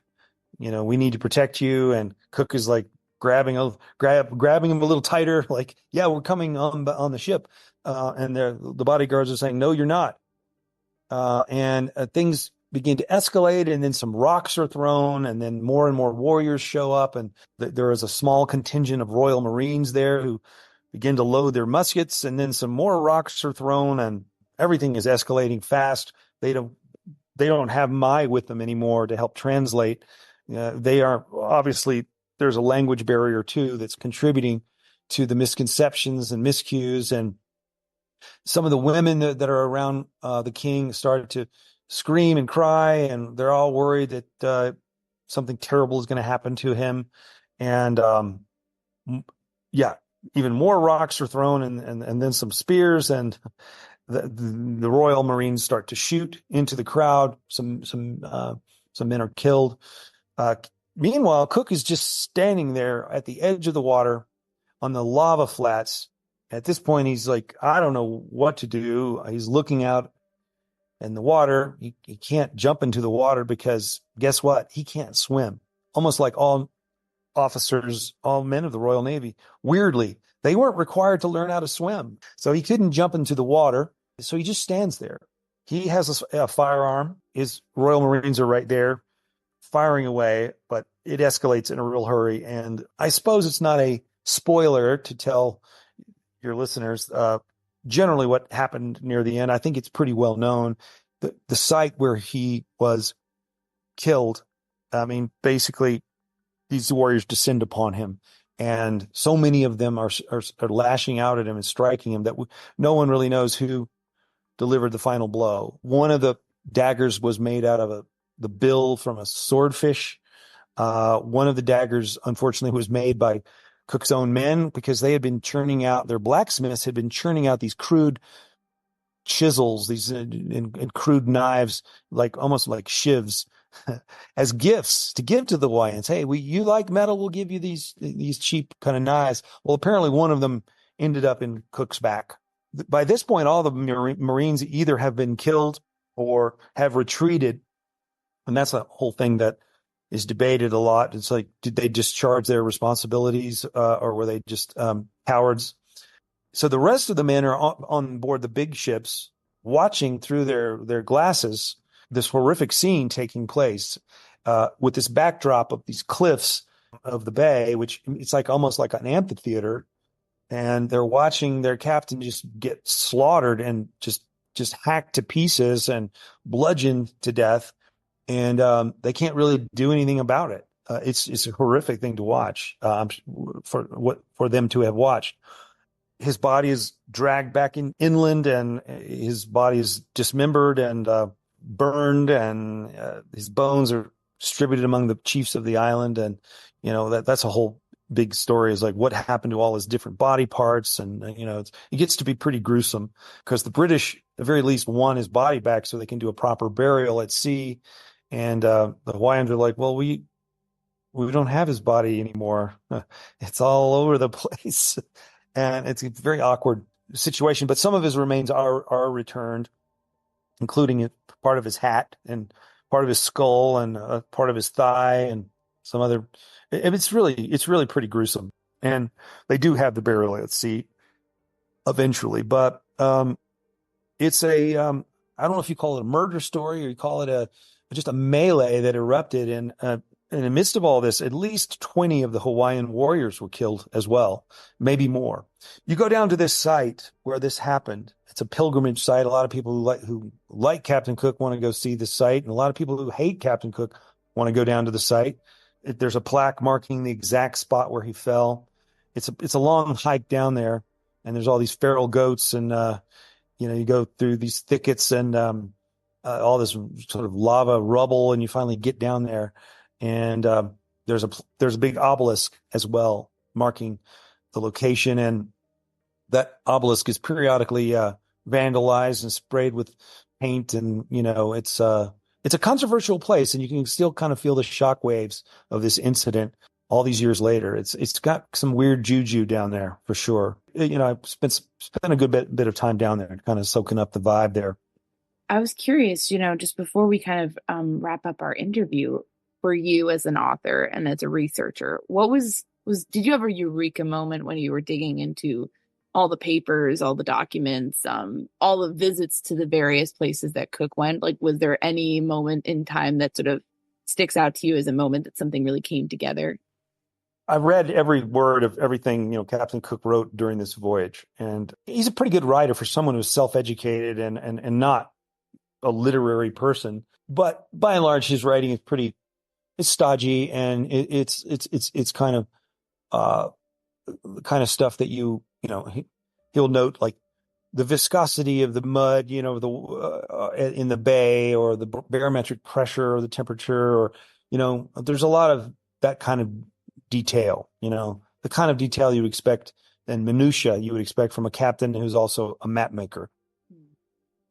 We need to protect you. And Cook is like grabbing him a little tighter, like, yeah, we're coming on the ship. And the bodyguards are saying, no, you're not. And things begin to escalate, and then some rocks are thrown, and then more and more warriors show up, and there is a small contingent of Royal Marines there who begin to load their muskets, and then some more rocks are thrown, and everything is escalating fast. They don't have Mai with them anymore to help translate. They are obviously, there's a language barrier too that's contributing to the misconceptions and miscues, and some of the women that are around the king started to scream and cry, and they're all worried that something terrible is going to happen to him. And even more rocks are thrown, and then some spears, and the Royal Marines start to shoot into the crowd. Some men are killed. Meanwhile, Cook is just standing there at the edge of the water on the lava flats. At this point, he's like, I don't know what to do. He's looking out in the water. He can't jump into the water because guess what? He can't swim. Almost like all officers, all men of the Royal Navy. Weirdly, they weren't required to learn how to swim. So he couldn't jump into the water. So he just stands there. He has a firearm. His Royal Marines are right there firing away, but it escalates in a real hurry. And I suppose it's not a spoiler to tell your listeners, generally what happened near the end, I think it's pretty well known. The site where he was killed, I mean, basically these warriors descend upon him, and so many of them are lashing out at him and striking him that no one really knows who delivered the final blow. One of the daggers was made out of the bill from a swordfish. One of the daggers, unfortunately, was made by Cook's own men because they had been churning out, their blacksmiths had been churning out these crude chisels, these and crude knives, like almost like shivs, as gifts to give to the Hawaiians. Hey, you like metal? We'll give you these cheap kind of knives. Well, apparently one of them ended up in Cook's back. By this point, all the Marines either have been killed or have retreated, and that's a whole thing that is debated a lot. It's like, did they discharge their responsibilities, or were they just cowards? So the rest of the men are on board the big ships, watching through their glasses this horrific scene taking place, with this backdrop of these cliffs of the bay, which it's like almost like an amphitheater, and they're watching their captain just get slaughtered and just hacked to pieces and bludgeoned to death. And they can't really do anything about it. It's a horrific thing to watch, for them to have watched. His body is dragged back inland, and his body is dismembered and burned, and his bones are distributed among the chiefs of the island. And that's a whole big story, is like what happened to all his different body parts. And it gets to be pretty gruesome because the British, at the very least, want his body back so they can do a proper burial at sea. And the Hawaiians are like, well, we don't have his body anymore. It's all over the place. And it's a very awkward situation. But some of his remains are returned, including part of his hat and part of his skull and part of his thigh and some other. It's really pretty gruesome. And they do have the burial at sea eventually. But it's I don't know if you call it a murder story or you call it just a melee that erupted. And in the midst of all this, at least 20 of the Hawaiian warriors were killed as well, maybe more. You go down to this site where this happened. It's a pilgrimage site. A lot of people who like Captain Cook want to go see the site, and a lot of people who hate Captain Cook want to go down to the site. There's a plaque marking the exact spot where he fell. It's a long hike down there, and there's all these feral goats, and you go through these thickets and all this sort of lava rubble, and you finally get down there. And there's a big obelisk as well marking the location, and that obelisk is periodically vandalized and sprayed with paint, and it's a controversial place, and you can still kind of feel the shockwaves of this incident all these years later. It's got some weird juju down there for sure. I spent a good bit of time down there, kind of soaking up the vibe there. I was curious, just before we kind of wrap up our interview, for you as an author and as a researcher, did you have a eureka moment when you were digging into all the papers, all the documents, all the visits to the various places that Cook went? Like, was there any moment in time that sort of sticks out to you as a moment that something really came together? I've read every word of everything, Captain Cook wrote during this voyage. And he's a pretty good writer for someone who's self-educated and not a literary person. But by and large, his writing is it's stodgy, and it's kind of the kind of stuff that he'll note, like the viscosity of the mud, in the bay, or the barometric pressure, or the temperature, or there's a lot of that kind of detail, the kind of detail you would expect, and minutia you would expect from a captain who's also a map maker.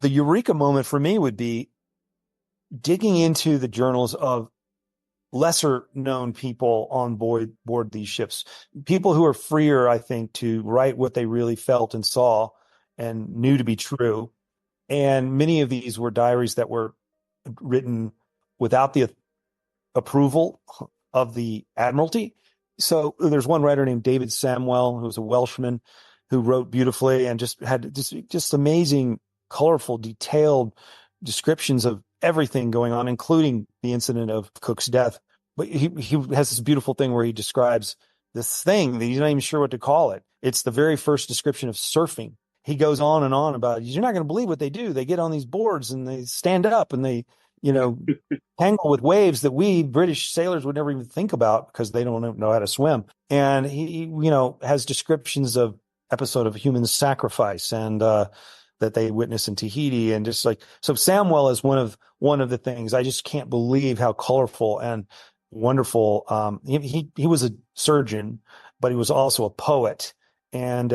The eureka moment for me would be digging into the journals of lesser known people on board these ships, people who are freer, I think, to write what they really felt and saw and knew to be true. And many of these were diaries that were written without the approval of the Admiralty. So there's one writer named David Samwell, who was a Welshman, who wrote beautifully and just had just amazing, colorful, detailed descriptions of everything going on, including the incident of Cook's death. But he has this beautiful thing where he describes this thing that he's not even sure what to call it. It's the very first description of surfing. He goes on and on about it. You're not going to believe what they do. They get on these boards and they stand up and they, tangle with waves that we British sailors would never even think about because they don't know how to swim. And he has descriptions of episode of human sacrifice and that they witness in Tahiti, and just like, so Samwell is one of the things. I just can't believe how colorful and wonderful. He was a surgeon, but he was also a poet. And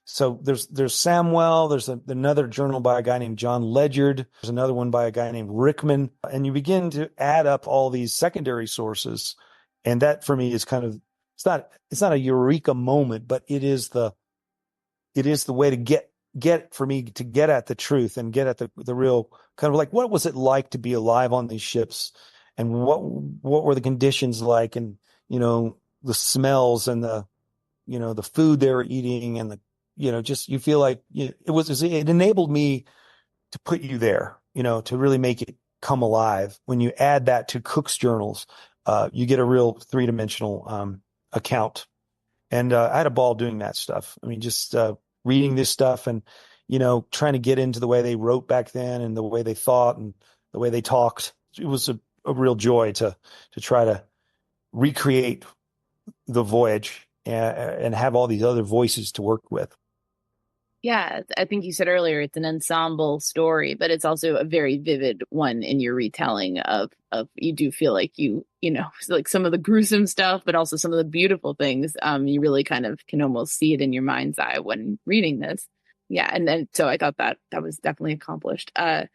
so there's Samwell, there's another journal by a guy named John Ledyard, there's another one by a guy named Rickman, and you begin to add up all these secondary sources. And that for me is kind of, it's not a eureka moment, but it is the way to get for me to get at the truth and get at the real kind of like, what was it like to be alive on these ships, and what were the conditions like, and the smells and the food they were eating, and just you feel like it enabled me to put you there, to really make it come alive. When you add that to Cook's journals, you get a real three-dimensional account. And I had a ball doing that stuff. I mean, just reading this stuff and, trying to get into the way they wrote back then and the way they thought and the way they talked. It was a real joy to try to recreate the Voyage and have all these other voices to work with. Yeah, I think you said earlier it's an ensemble story, but it's also a very vivid one in your retelling of you do feel like like some of the gruesome stuff, but also some of the beautiful things. You really kind of can almost see it in your mind's eye when reading this. Yeah, and then so I thought that was definitely accomplished. I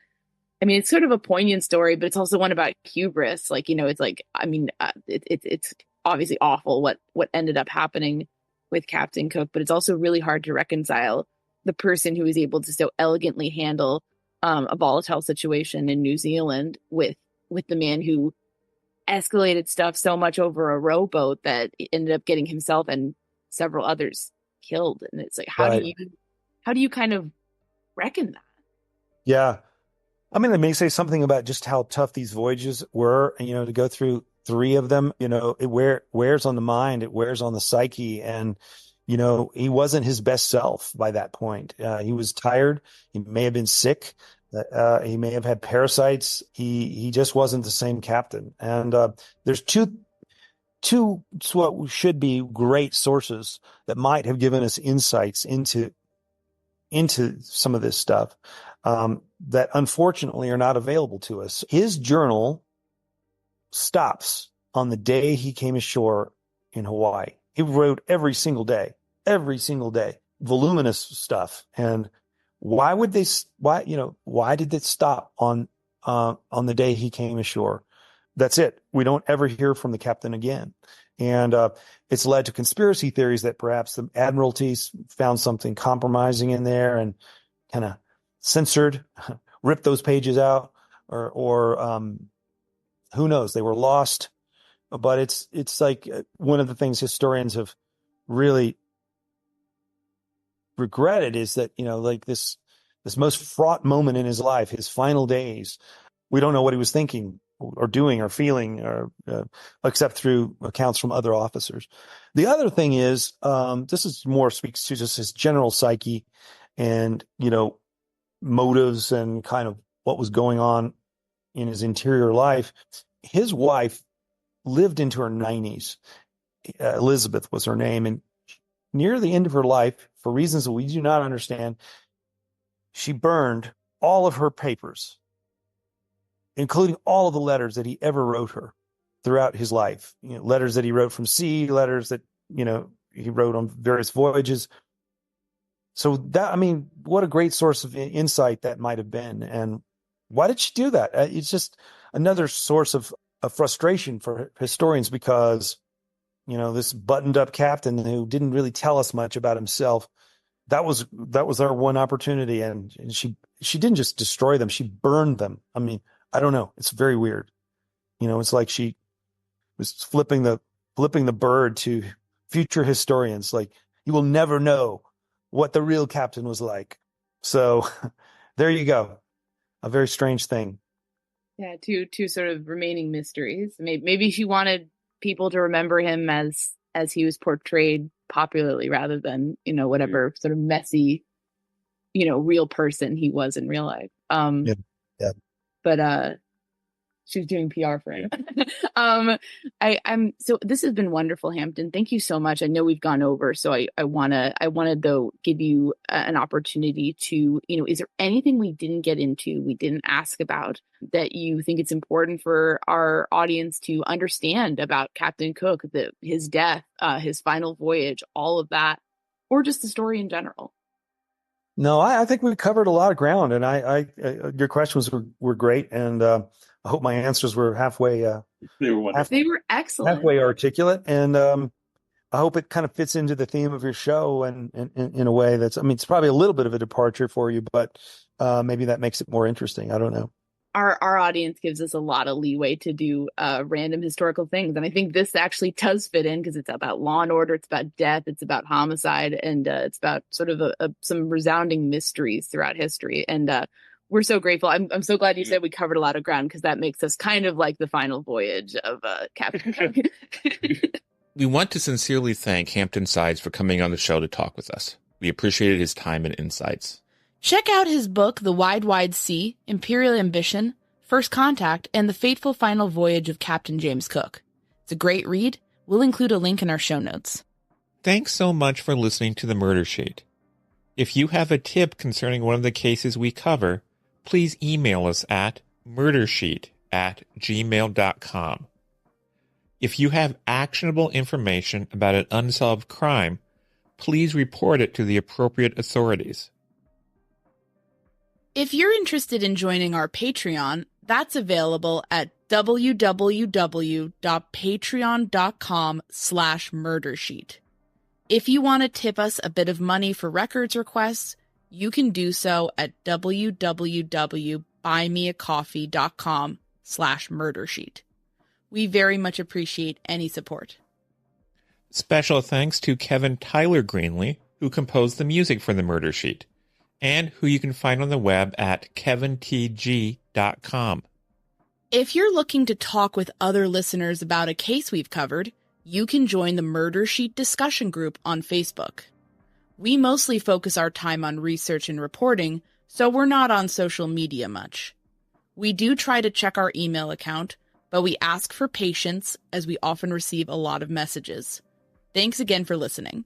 mean, it's sort of a poignant story, but it's also one about hubris. Like, it's like, I mean, it's obviously awful what ended up happening with Captain Cook, but it's also really hard to reconcile the person who was able to so elegantly handle a volatile situation in New Zealand with the man who escalated stuff so much over a rowboat that ended up getting himself and several others killed. And it's like, how do you kind of reckon that? Yeah. I mean, it may say something about just how tough these voyages were, and, to go through 3 of them, it wears on the mind, it wears on the psyche. And, he wasn't his best self by that point. He was tired. He may have been sick. He may have had parasites. He just wasn't the same captain. And there's two what should be great sources that might have given us insights into some of this stuff that unfortunately are not available to us. His journal stops on the day he came ashore in Hawaii. He wrote every single day, voluminous stuff. And why did it stop on the day he came ashore? That's it. We don't ever hear from the captain again. And it's led to conspiracy theories that perhaps the Admiralties found something compromising in there and kind of censored, ripped those pages out, or who knows, they were lost. But it's like one of the things historians have really regretted is that, like this most fraught moment in his life, his final days, we don't know what he was thinking or doing or feeling, or except through accounts from other officers. The other thing is, this is more speaks to just his general psyche and, motives and kind of what was going on in his interior life. His wife lived into her 90s. Elizabeth was her name. And near the end of her life, for reasons that we do not understand, she burned all of her papers, including all of the letters that he ever wrote her throughout his life. Letters that he wrote from sea, letters that, he wrote on various voyages. So that, I mean, what a great source of insight that might have been. And why did she do that? It's just another source of frustration for historians, because, this buttoned up captain who didn't really tell us much about himself, that was our one opportunity. And she didn't just destroy them. She burned them. I mean, I don't know. It's very weird. It's like she was flipping the bird to future historians. Like, you will never know what the real captain was like. So there you go. A very strange thing. Yeah, two sort of remaining mysteries. Maybe she wanted people to remember him as as he was portrayed popularly rather than, whatever sort of messy, real person he was in real life. Yeah. But she was doing PR for him. So this has been wonderful, Hampton. Thank you so much. I know we've gone over, so I wanted though give you an opportunity to, is there anything we didn't get into, we didn't ask about that you think it's important for our audience to understand about Captain Cook, his death, his final voyage, all of that, or just the story in general? No, I think we covered a lot of ground, and your questions were great, and I hope my answers were halfway. They were wonderful. They were excellent. Halfway articulate, and I hope it kind of fits into the theme of your show, and in a way that's, it's probably a little bit of a departure for you, but maybe that makes it more interesting. I don't know. Our audience gives us a lot of leeway to do random historical things. And I think this actually does fit in because it's about law and order, it's about death, it's about homicide, and it's about sort of some resounding mysteries throughout history. And we're so grateful. I'm so glad you said we covered a lot of ground, because that makes us kind of like the final voyage of Captain Cook. We want to sincerely thank Hampton Sides for coming on the show to talk with us. We appreciated his time and insights. Check out his book, The Wide, Wide Sea, Imperial Ambition, First Contact, and The Fateful Final Voyage of Captain James Cook. It's a great read. We'll include a link in our show notes. Thanks so much for listening to The Murder Sheet. If you have a tip concerning one of the cases we cover, please email us at murdersheet@gmail.com. If you have actionable information about an unsolved crime, please report it to the appropriate authorities. If you're interested in joining our Patreon, that's available at www.patreon.com/murdersheet. If you want to tip us a bit of money for records requests, you can do so at www.buymeacoffee.com/murdersheet. We very much appreciate any support. Special thanks to Kevin Tyler Greenlee, who composed the music for The Murder Sheet, and who you can find on the web at kevintg.com. If you're looking to talk with other listeners about a case we've covered, you can join the Murder Sheet discussion group on Facebook. We mostly focus our time on research and reporting, so we're not on social media much. We do try to check our email account, but we ask for patience as we often receive a lot of messages. Thanks again for listening.